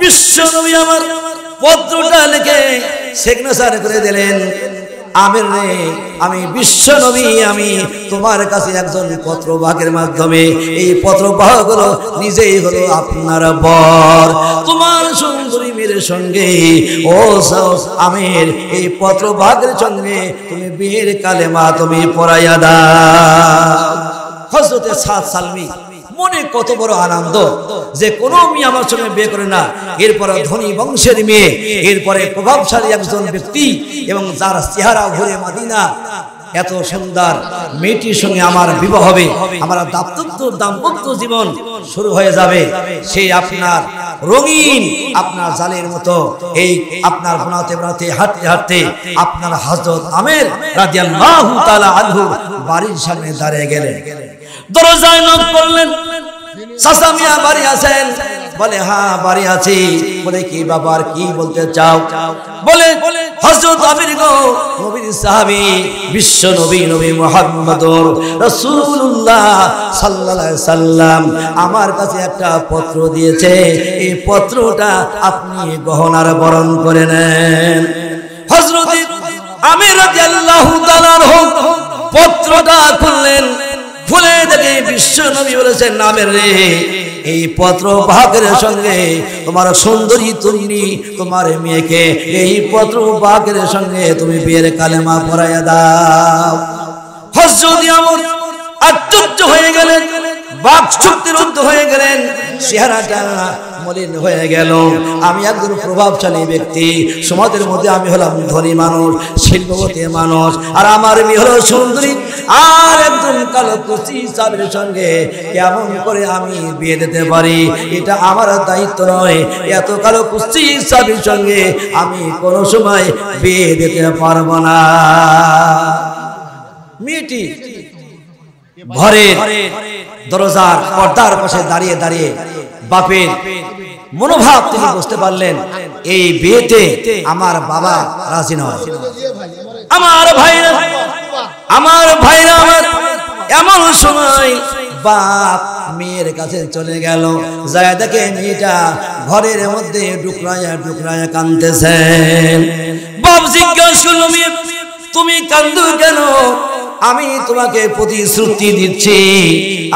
বিশ্ব নবী আমার পত্রটা লিখে সিগনেচার করে দিলেন, আমির রে, আমি বিশ্ব নবী, আমি তোমার কাছে একজন পত্রবাহকের মাধ্যমে, এই পত্রবাহক হলো নিজেই হলো আপনার বর। তোমার সুন্দরী মেয়ের সঙ্গে ও আমির এই পত্রবাহকের সঙ্গে তুমি বিয়ের কালেমা তুমি পড়াইয়া দাও। হযরতে সাদ সালমি মনে কত বড় আনন্দ যে কোন মেয়ে আমার সঙ্গে বিয়ে করে না, এরপরে ধনী বংশের মেয়ে, এরপরে প্রভাবশালী একজন ব্যক্তি এবং যার চেহারা ঘুরে মদিনা, এত সুন্দর মেয়েটির সঙ্গে আমার বিবাহ হবে, আমার দাম্পত্য জীবন শুরু হয়ে যাবে। সেই আপনার রঙিন আপনার জালের মতো এই আপনার বনাতে বনাতে হাঁটতে হাঁটতে আপনার হযরত আমের রাদিয়াল্লাহু তাআলা আনহু বাড়ির সামনে দাঁড়িয়ে গেলেন। দরজায় নক করলেন, চাচা মিয়া বাড়ি আছেন? বলে হ্যাঁ বাড়ি আছি। বলে কি ব্যাপার, কি বলতে চাও? বলে হযরত আমির গো, নবীর সাহাবী বিশ্ব নবী নবী মুহাম্মদুর রাসূলুল্লাহ সাল্লাল্লাহু আলাইহি সাল্লাম আমার কাছে একটা পত্র দিয়েছে, এই পত্রটা আপনি গহনার বরণ করে নেন। হযরত আমির রাদিয়াল্লাহু তাআলা পত্রটা খুললেন, খুলে দেখে বিশ্ব নবী বলেছেন, আমির রে, এই পত্র বাহকের সঙ্গে তোমার সুন্দরী তুমি তোমার মেয়েকে এই পত্র বাহকের সঙ্গে তুমি বিয়ের কালেমা পড়াইয়া দাও। হযরত আমর আশ্চর্য হয়ে গেলেন, বাক শক্তিরুদ্ধ হয়ে গেলেন, চেহারাটা মলিন হয়ে গেল। আমি একজন প্রভাবশালী ব্যক্তি, সমাজের মধ্যে আমি হলাম ধনী মানুষ, শিল্পপতি মানুষ, আর আমার মেয়ে হলো সুন্দরী, আর একজন কালো কুচি সাহেবের সঙ্গে কেমন করে আমি বিয়ে দিতে পারি? এটা আমার দায়িত্ব নয়। এত কালো কুচি সাহেবের সঙ্গে আমি কোনো সময় বিয়ে দিতে পারবো না। মেয়েটি ঘরের দরজার পর্দার পাশে দাঁড়িয়ে দাঁড়িয়ে বাপের মনোভাব তিনি বুঝতে পারলেন, এই বিয়েতে আমার বাবা রাজি নয়। আমার ভাইরা আমার এমন সময় বাপ মেয়ের কাছে চলে গেল, যায় দেখে মেয়েটা ঘরের মধ্যে ডুকরায়া ডুকরায়া কাঁদতেছেন। বাপ জিজ্ঞাসা করল, মেয়ে তুমি কাঁদো কেন? আমি তোমাকে প্রতিশ্রুতি দিচ্ছি,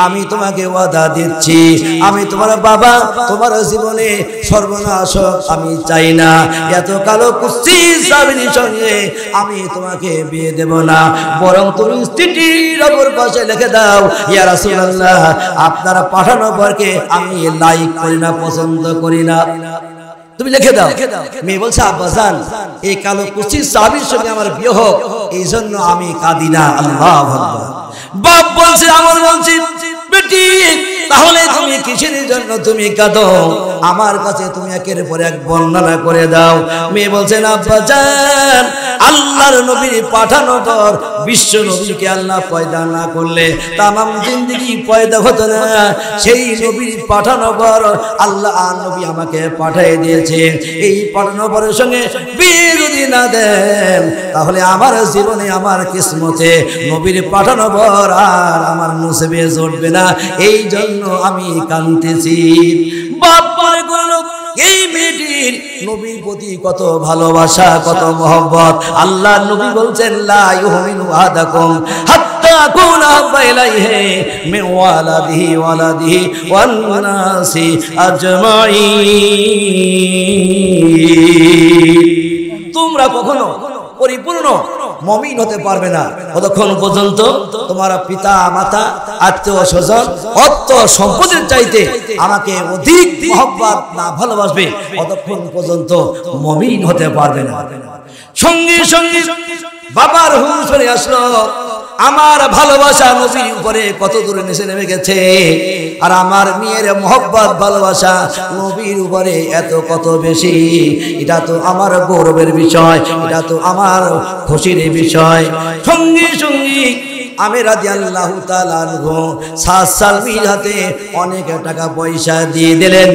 আমি তোমাকে ওয়াদা দিচ্ছি, আমি তোমার বাবা, তোমার জীবনে সর্বনাশ আমি চাই না। এত কালো কুস্তি সাবিনীর সঙ্গে আমি তোমাকে বিয়ে দেব না, বরং তুমি চিঠির ওপর পাশে লিখে দাও, ইয়া রাসূলুল্লাহ, আপনারা পাঠানো পরকে আমি লাইক করি না, পছন্দ করি না, তুমি লিখে দাও। মেয়ে বলছে, আব্বাজান, এই কালো কুচি সাহাবীর সঙ্গে আমার বিয়ে হোক, এই জন্য আমি কাঁদি না। আল্লাহু আকবার। বাপ বলছে, আমার বলছি, বেটি তাহলে তুমি কিসের জন্য তুমি কাঁদো? আমার কাছে তুমি একের পর এক বর্ণনা করে দাও। মেয়ে বলছে, আব্বাজান, আল্লাহর নবীর পাঠানো পর বিশ্ব নবীকে আল্লাহ পয়দা না করলে তামাম জিন্দেগি পয়দা হতো না। সেই নবীর পাঠানো পর আল্লাহ নবী আমাকে পাঠিয়ে দিয়েছে, এই পাঠানো পরের সঙ্গে বিয়ে যদি না দেন তাহলে আমার জীবনে আমার কিসমতে নবীর পাঠানো পর আর আমার নসিবে জুটবে না, এই জন্য আমি কাঁদতেছি। বাবার গুলো এই মেয়েটির নবীর প্রতি কত ভালোবাসা, কত মহব্বত। আল্লাহ নবী বলছেন, লা ইউমিনু আহাদাকুম হাত্তা আকুনা আহাব্বা ইলাইহি মিন ওয়ালাদিহি ওয়ান নাসি আজমাইন। তোমরা কখনো পরিপূর্ণ মুমিন হতে পারবে না ততক্ষণ পর্যন্ত তোমার পিতা মাতা আত্মীয় স্বজন অর্থ সম্পদের চাইতে আমাকে অধিক মহব্বত না ভালোবাসবে ততক্ষণ পর্যন্ত মুমিন হতে পারবে না। সঙ্গে সঙ্গে বাবার হুঁশ চলে আসলো, আমার ভালোবাসা নবীর উপরে কত দূরে নেচে নেমে গেছে, আর আমার মেয়ের মহব্বত ভালোবাসা নবীর উপরে এত কত বেশি। এটা তো আমার গৌরবের বিষয়, এটা তো আমার খুশির বিষয়। সঙ্গে সঙ্গে আমি রাদিয়াল্লাহু তাআলা আনহু সাদ সালমির হাতে অনেক টাকা পয়সা দিয়ে দিলেন,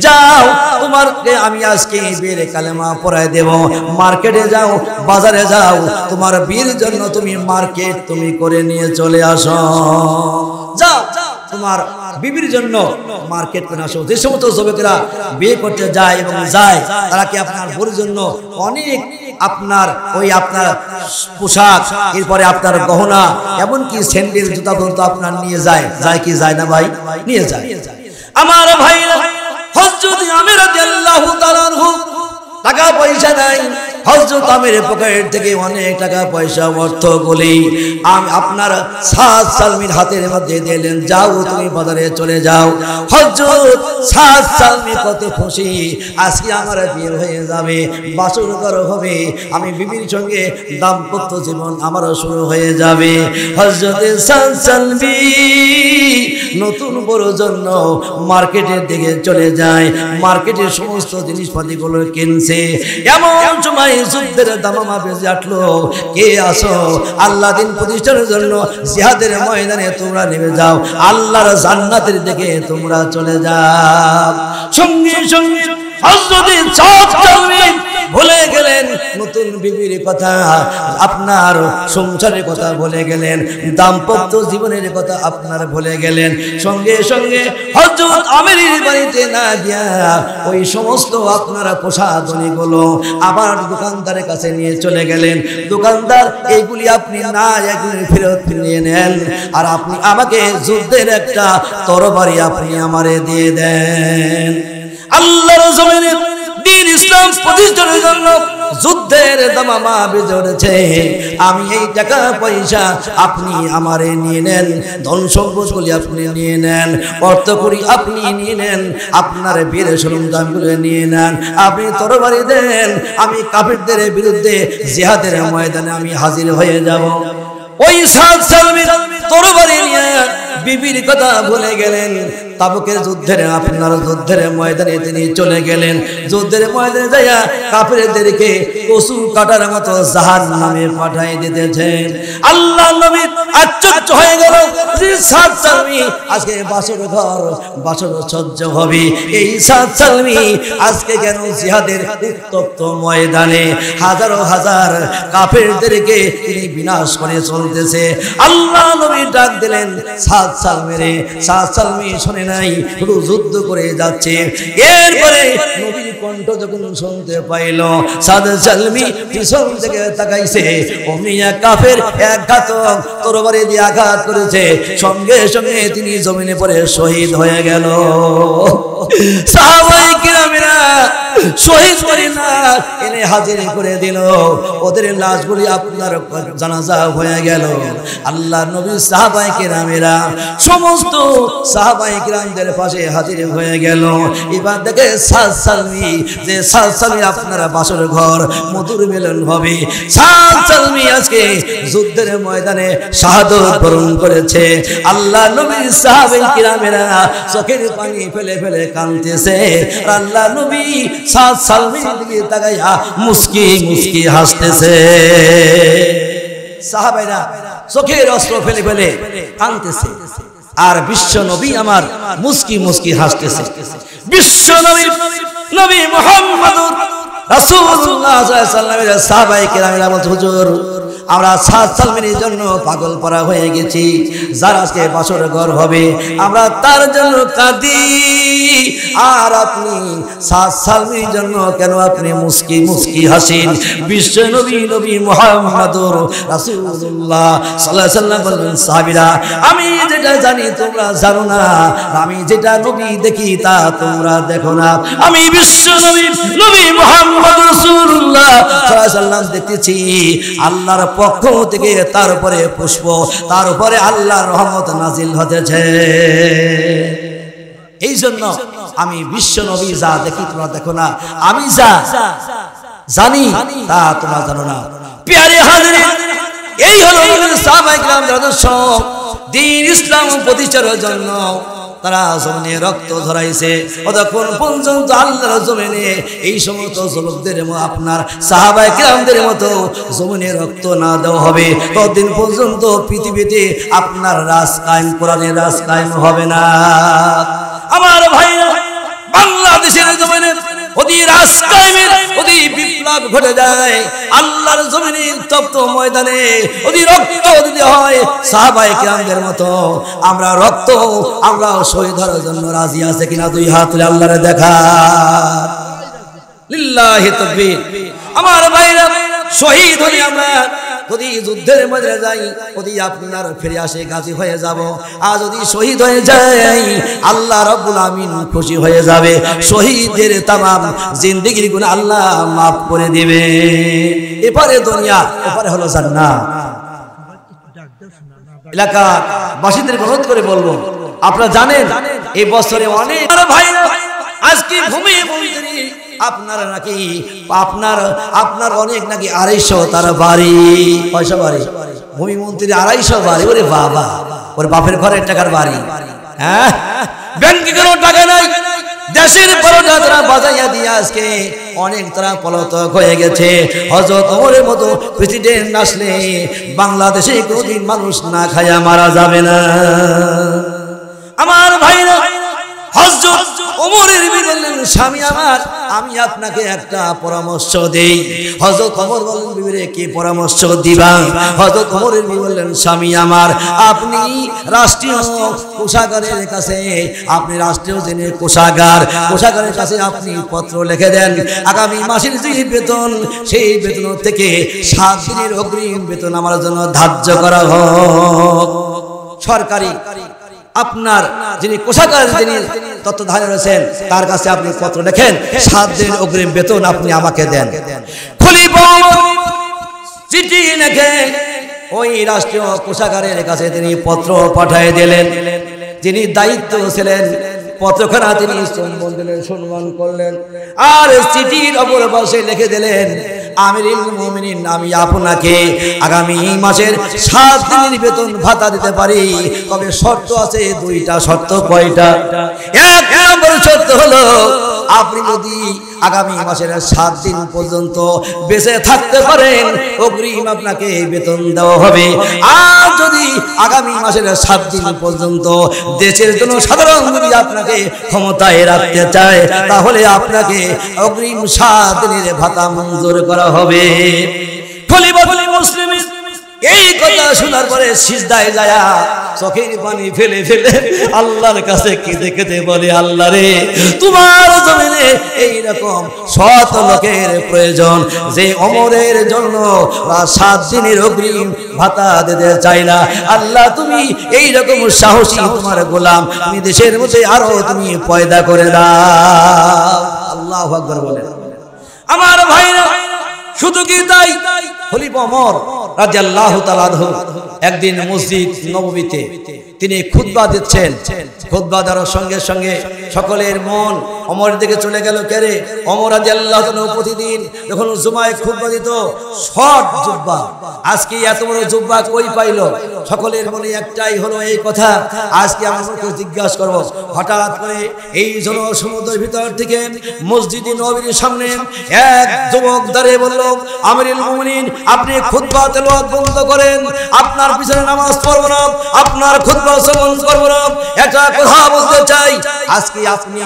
যাও তোমারকে আমি আজকে বিয়ের কালেমা পড়ায় দেব, মার্কেটে যাও, বাজারে যাও, তোমার বিয়ের জন্য তুমি মার্কেট তুমি করে নিয়ে চলে আসো, যাও তোমার বিবির জন্য মার্কেট করে আসো। যে সমস্ত যুবকেরা বিয়ে করতে যায় এবং যায় তারা কি আপনার বউর জন্য অনেক আপনার ওই আপনার পোশাক, এরপরে আপনার গহনা, এমনকি স্যান্ডেল জুতা পর্যন্ত আপনার নিয়ে যায়, যায় কি যায় না ভাই? নিয়ে যায়। আমার ভাইরা, হযরত আমির রাদিয়াল্লাহু তাআলা আনহু টাকা পয়সা নাই, হযরত আমিরের পকেট থেকে অনেক টাকা পয়সা অর্থ গুলি আপনার সাদ সালমির হাতের মধ্যে দিলেন, যাও তুমি বাজারে চলে যাও। হযরত সাদ সালমি কত খুশি, আজকে আমার বিয়ে হয়ে যাবে, বাসর ঘর হবে, আমি বিবির সঙ্গে দাম্পত্য জীবন আমারও শুরু হয়ে যাবে। হযরত সাদ সালমি নতুন বড় জন্য মার্কেটের দিকে চলে যায়, মার্কেটের সমস্ত জিনিসপাতিগুলো কিনছে। এমন সময় যুদ্ধের দামামা বেজে উঠলো, কে আসো আল্লাহ দিন প্রতিষ্ঠার জন্য জিহাদের ময়দানে তোমরা নেমে যাও, আল্লাহর জান্নাতের দিকে তোমরা চলে যাও। সঙ্গে সঙ্গে হযরত সাদ সালমি ভুলে গেলেন নতুন বিবির কথা, আপনার সংসারের কথা ভুলে গেলেন, দাম্পত্য জীবনের কথা আপনার ভুলে গেলেন। সঙ্গে সঙ্গে হযরত আমিরের বাড়িতে না গিয়া ওই সমস্ত আপনারা প্রসাধনীগুলো আবার দোকানদারের কাছে নিয়ে চলে গেলেন। দোকানদার, এইগুলি আপনি না এগুলি ফেরত নিয়ে নেন, আর আপনি আমাকে যুদ্ধের একটা তরবারি আপনি আমারে দিয়ে দেন। আল্লাহর জমিনে দ্বীন ইসলাম প্রতিষ্ঠার জন্য যুদ্ধের দামামা বেজে উঠেছে, আমি এই টাকা পয়সা আপনি আমারে নিয়ে নেন, ধন সম্পদগুলি আপনি নিয়ে নেন, অর্থকড়ি আপনি নিয়ে নেন, আপনার বীর সরঞ্জামগুলো নিয়ে নেন, আপনি তরবারি দেন, আমি কাফিরদের বিরুদ্ধে জিহাদের ময়দানে আমি হাজির হয়ে যাব। ওই সাদ সালমি তরবারি নিয়ে বিবির কথা ভুলে গেলেন, তাবুকের যুদ্ধের আপনার যুদ্ধের ময়দানে তিনি চলে গেলেন। যুদ্ধের ময়দানে যাইয়া কাফেরদেরকে কসু কাটার মতো জাহান্নামে পাঠাই দিতেছেন। আল্লাহ নবী আশ্চর্য হয়ে গেল যে সাদ সালমি আজকে বাসর ঘর বাসর সহ্য হবে, এই সাদ সালমি আজকে কেন জিহাদের উত্তপ্ত ময়দানে হাজারো হাজার কাফেরদেরকে তিনি বিনাশ করে চলতেছে। আল্লাহ নবী ডাক দিলেন, সাদ সালমিরে, সাদ সালমি শুনে নাই, শুধু যুদ্ধ করে যাচ্ছে। এরপরে নবীর কণ্ঠ যখন শুনতে পাইল, সাদ সালমি পিছন থেকে তাকাইছে, অমনি এক কাফের এক ঘাতক তরবারি দিয়ে আঘাত করেছে, সঙ্গে সঙ্গে তিনি জমিনে পড়ে শহীদ হয়ে গেল। সাহাবায়ে কিরামেরা শহীদ করে না এনে হাজির করে দিল, ওদের লাশগুলি আপনার জানাজা হয়ে গেল। আল্লাহ নবী সাহাবায়ে কিরামেরা সমস্ত সাহাবায়ে কিরামদের পাশে হাজির হয়ে গেল। এবার দেখে সাদ সালমি, যে সাদ সালমি আপনারা বাসর ঘর মধুর মিলন হবে, সাদ সালমি আজকে যুদ্ধের ময়দানে শাহাদত বরণ করেছে। আল্লাহ নবী সাহাবায়ে কিরামেরা চোখের পানি ফেলে ফেলে কাঁদতেছে, আর আল্লাহ নবী সাদ সালমির দিকে তাকাইয়া মুস্কি মুস্কি হাসতেছে। সাহাবায়েরা চোখের অস্ত্র ফেলে ফেলে কাঁদতেছে, আর বিশ্ব নবী আমার মুস্কি মুস্কি হাসতেছে। বিশ্ব নবী নবী মুহাম্মদুর রাসূলুল্লাহ সাল্লাল্লাহু আলাইহি ওয়াসাল্লামের সাহাবায়ে কেরামেরা বলতে, হুজুর আমরা সাদ সালমির জন্য পাগল পরা হয়ে গেছি, যার আজকে বাসর ঘর হবে আমরা তার জন্য কাঁদি, আর আপনি সাদ সালমির জন্য কেন আপনি মুস্কি মুস্কি হাসেন? বিশ্ব নবী নবী মুহাম্মদুর রাসূলুল্লাহ সাল্লাল্লাহু আলাইহি ওয়াসাল্লাম বললেন, সাহাবীরা আমি যেটা জানি তোমরা জানো না, আমি যেটা নবী দেখি তা তোমরা দেখো না। আমি বিশ্ব নবী নবী মুহাম্মদ মুহাম্মদ রাসূলুল্লাহ সাল্লাল্লাহু আলাইহি ওয়াসাল্লাম দেখতেছি আল্লাহর পক্ষ থেকে তার উপরে পুষ্প, তার উপরে আল্লাহর রহমত নাজিল হতেছে। এই জন্য আমি বিশ্ব নবী যা দেখি তোমরা দেখো না, আমি যা জানি তা তোমরা জানো না। প্রিয় হাজিরিন, এই হলো সাহাবায়ে কিরামের আদর্শ। দ্বীন ইসলাম প্রতিষ্ঠার জন্য তারা জমিনে রক্ত ঝরাইছে। ততক্ষণ পর্যন্ত আল্লাহর জমিনে এই সমস্ত যুবকদের আপনার সাহাবায়ে কিরামদের মতো জমিনে রক্ত না দেওয়া হবে, ততদিন পর্যন্ত পৃথিবীতে আপনার রাজ কায়েম, কোরআনের রাজ কায়েম হবে না। আমার ভাইরা, বাংলাদেশের জমিনে যদি রাজ কায়েমের যদি বিপ্লব ঘটে যায়, আল্লাহর জমিনে তপ্ত ময়দানে যদি রক্ত দিতে হয় সাহাবায়ে কিরামদের মতো, আমরা রক্ত আমরা শহীদ হওয়ার জন্য রাজি আছে কিনা? দুই হাত তুলে আল্লাহরে দেখা। লিল্লাহি তাকবীর। আমার ভাইরা, শহীদ হই আমরা যদি যুদ্ধের ময়দানে যাই, যদি আপনার ফিরে আসে গাজী হয়ে যাব। আর যদি শহীদ হয়ে যাই, আল্লাহ রাব্বুল আমিন খুশি হয়ে যাবে, শহীদের তামাম জিন্দেগির গুনাহ আল্লাহ মাফ করে দিবে। এপারে দুনিয়া, ওপারে হলো জান্নাত। এলাকা বাসীদের অনুরোধ করে বলবো, আপনারা জানেন এই বছরে অনেক ভাই আজকে ভূমি মন্ত্রী আপনার নাকি আপনার অনেক নাকি 250 তার বাড়ি, পয়সা বাড়ি, ভূমি মন্ত্রী 250 বাড়ি। ওরে বাবা, ওর বাপের ঘরের টাকার বাড়ি। হ্যাঁ, ব্যাংকে কোনো টাকা নাই, দেশের পরোটা তারা বাজাইয়া দিয়ে আজকে অনেক তারা পলাতক হয়ে গেছে। হযরত ওমরের মতো প্রেসিডেন্ট আসলে বাংলাদেশে কোনদিন মানুষ না খায়া মারা যাবে না। আমার ভাইরা, হযরত ওমরের বললেন, স্বামী আমার, আমি আপনাকে একটা পরামর্শ দেই। হযরত ওমর বললেন, বিবিরে কি পরামর্শ দিবা? হযরত ওমরের বললেন, স্বামী আমার, আপনি রাষ্ট্রীয় কোষাগারের কাছে, আপনি রাষ্ট্রীয় যিনি কোষাগারের কাছে আপনি পত্র লিখে দেন, আগামী মাসের যে বেতন, সেই বেতন থেকে 7 দিনের অগ্রিম বেতন আমার জন্য ধার্য করা হোক। সরকারি আপনার যিনি কোষাগার যিনি তত্ত্বাবধানে রয়েছেন তার কাছে আপনি পত্র লেখেন, 7 দিন অগ্রিম বেতন আপনি আমাকে দেন। খলিফা চিঠি লিখে ওই রাষ্ট্রীয় কোষাগারের কাছে তিনি পত্র পাঠিয়ে দিলেন। যিনি দায়িত্ব ছিলেন পত্রখানা তিনি সম্মান দিলেন, সম্মান করলেন, আর চিঠির অপর পাশে লিখে দিলেন, আমিরুল মুমিনিন, আমি আপনাকে আগামী মাসের 7 দিনের বেতন ভাতা দিতে পারি, তবে শর্ত আছে 2টা। শর্ত কয়টা? 1 নম্বর শর্ত হলো আপনি যদি আগামী মাসের 7 দিন পর্যন্ত বেঁচে থাকতে পারেন, অগ্রিম আপনাকে বেতন দেওয়া হবে। আর যদি আগামী মাসের 7 দিন পর্যন্ত দেশের জন্য সাধারণ যদি আপনাকে ক্ষমতায় রাখতে চায়, তাহলে আপনাকে অগ্রিম 7 দিনের ভাতা মঞ্জুর করা হবে। খলিফাতুল মুসলিমিন এই কথা শোনার পরে সিজদায় যায় চোখের পানি ফেলে ফেলে আল্লাহর কাছে কেঁদে কেঁদে বলে, আল্লাহ রে, তোমার জমিনে এইরকম সৎ লোকের প্রয়োজন যে ওমরের জন্য 7 দিনের অগ্রিম ভাতা দিতে চাই না। আল্লাহ, তুমি এইরকম সাহসী তোমার গোলাম তুমি দেশের মধ্যে আরো তুমি পয়দা করে দাও। আল্লাহু আকবার বলে। আমার ভাইরা, শুধু কি তাই, খলিফা ওমর রাদিয়াল্লাহু তাআলা আনহু একদিন মসজিদ নববীতে তিনি খুতবা দিচ্ছেন। খুতবা দেওয়ার সঙ্গে সঙ্গে সকলের মন ওমরের দিকে চলে গেল। কেরে ওমর রাদিয়াল্লাহু তাআলা প্রতিদিন যখন জুমায় খুতবা দিত শর্ট জুব্বা, আজকে এত বড় জুব্বা কই পাইল? সকলের মনে একটাই হলো এই কথা, আজকে আমাকে জিজ্ঞাসা করব। হঠাৎ করে এই জনসমুদ্রের ভিতর থেকে মসজিদে নববীর সামনে এক যুবক দাঁড়িয়ে বলল, আমিরুল মুমিনিন, আপনি খুতবা তেলাওয়াত বন্ধ করেন, আপনার পিছনে নামাজ পড়ব না, আপনার খুতবা শ্রবণ করব না। একটা কথা বলতে চাই, আজকে আপনি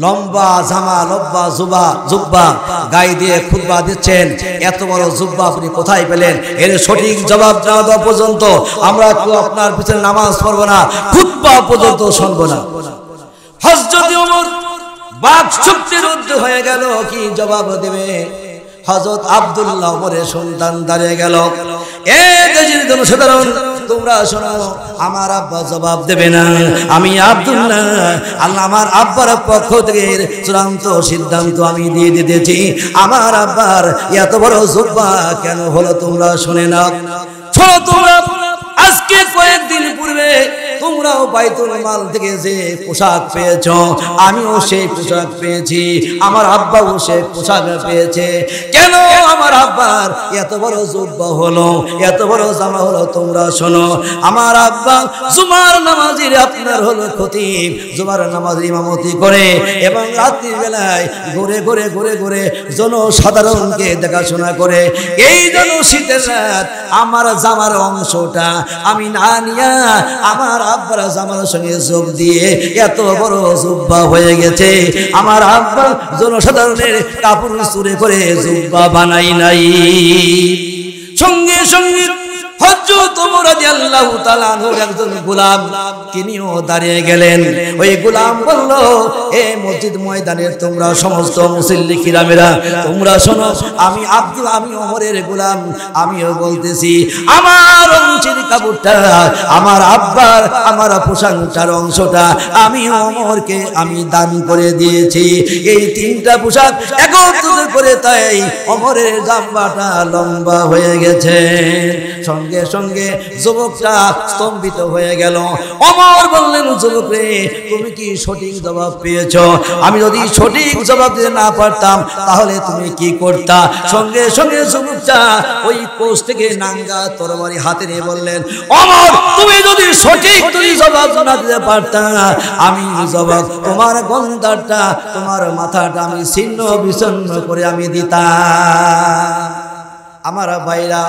লম্বা জামা, লম্বা জুব্বা গায়ে দিয়ে খুতবা দিচ্ছেন, এত বড় জুব্বা আপনি কোথায় পেলেন? এর সঠিক জবাব না দেওয়া পর্যন্ত আমরা কেউ আপনার পিছনে নামাজ পড়ব না, খুতবা পর্যন্ত শুনব না। হযরত ওমর বাক শক্তির ঊর্ধ্বে হয়ে গেল, কি জবাব দেবে? হযরত আব্দুল্লাহ ওমরের সন্তান দাঁড়িয়ে গেল। এই দেশের জনসাধারণ তোমরা শোনো, আমার আব্বা জবাব দেবে না, আমি আব্দুল্লাহ, আল্লাহ আমার আব্বার পক্ষ থেকে চূড়ান্ত সিদ্ধান্ত আমি দিয়ে দিতেছি। আমার আব্বার এত বড় জুব্বা কেন হলো তোমরা শুনে নাও। শোনো তোমরা, আজকে কয়েকদিন পূর্বে তোমরাও বাইতুল মাল থেকে যে পোশাক পেয়েছ, আমিও সেই পোশাক পেয়েছি, আমার আব্বাও সেই পোশাক পেয়েছে। কেন আমার আব্বার এত বড় জুব্বা হলো, এত বড় জামা হলো? তোমরা শোনো, আমার আব্বা জুমার নামাজের আপনার হলো খতিব, জুমার নামাজের ইমামতি করে এবং রাত্রির বেলায় ঘুরে ঘুরে ঘুরে ঘুরে জনসাধারণকে দেখাশোনা করে। এই জন্য শীতের রাত আমার জামার অংশটা আমি না নিয়া আমার আব্বার জামার সঙ্গে যোগ দিয়ে এত বড় জুব্বা হয়ে গেছে। আমার আব্বা জনসাধারণের কাপড় চুরি করে জুব্বা বানাই নাই। সঙ্গে সঙ্গে হযরত ওমর রাদিয়াল্লাহু তাআলা আনহুর একজন গোলাম তিনিও দাঁড়িয়ে গেলেন। ওই গোলাম বলল, এ মসজিদ ময়দানের তোমরা সমস্ত মুসল্লি কিরামেরা, তোমরা শোনো, আমি আব্দুল, আমি ওমরের গোলাম, আমিও বলতেছি, আমার অংশের কাপড়টা, আমার আব্বার, আমার পোশাকটার অংশটা আমি ওমরকে আমি দান করে দিয়েছি। এই তিনটা পোশাক একত্রিত করে তাই ওমরের জামাটা লম্বা হয়ে গেছে। সঙ্গে সঙ্গে যুবকটা স্তম্ভিত হয়ে গেল। ওমর বললেন, যুবক রে, তুমি কি সঠিক জবাব পেয়েছ? আমি যদি সঠিক জবাব দিতে না পারতাম তাহলে তুমি কি করতা? সঙ্গে সঙ্গে যুবকটা ওই কোষ থেকে নাঙ্গা তরবারি হাতে নিয়ে বললেন, ওমর, তুমি যদি সঠিক জবাব না দিতে পারতা, আমি জবাব তোমার গন্ডারটা, তোমার মাথাটা আমি ছিন্ন বিচ্ছিন্ন করে আমি দিতাম। আমার ভাইরা,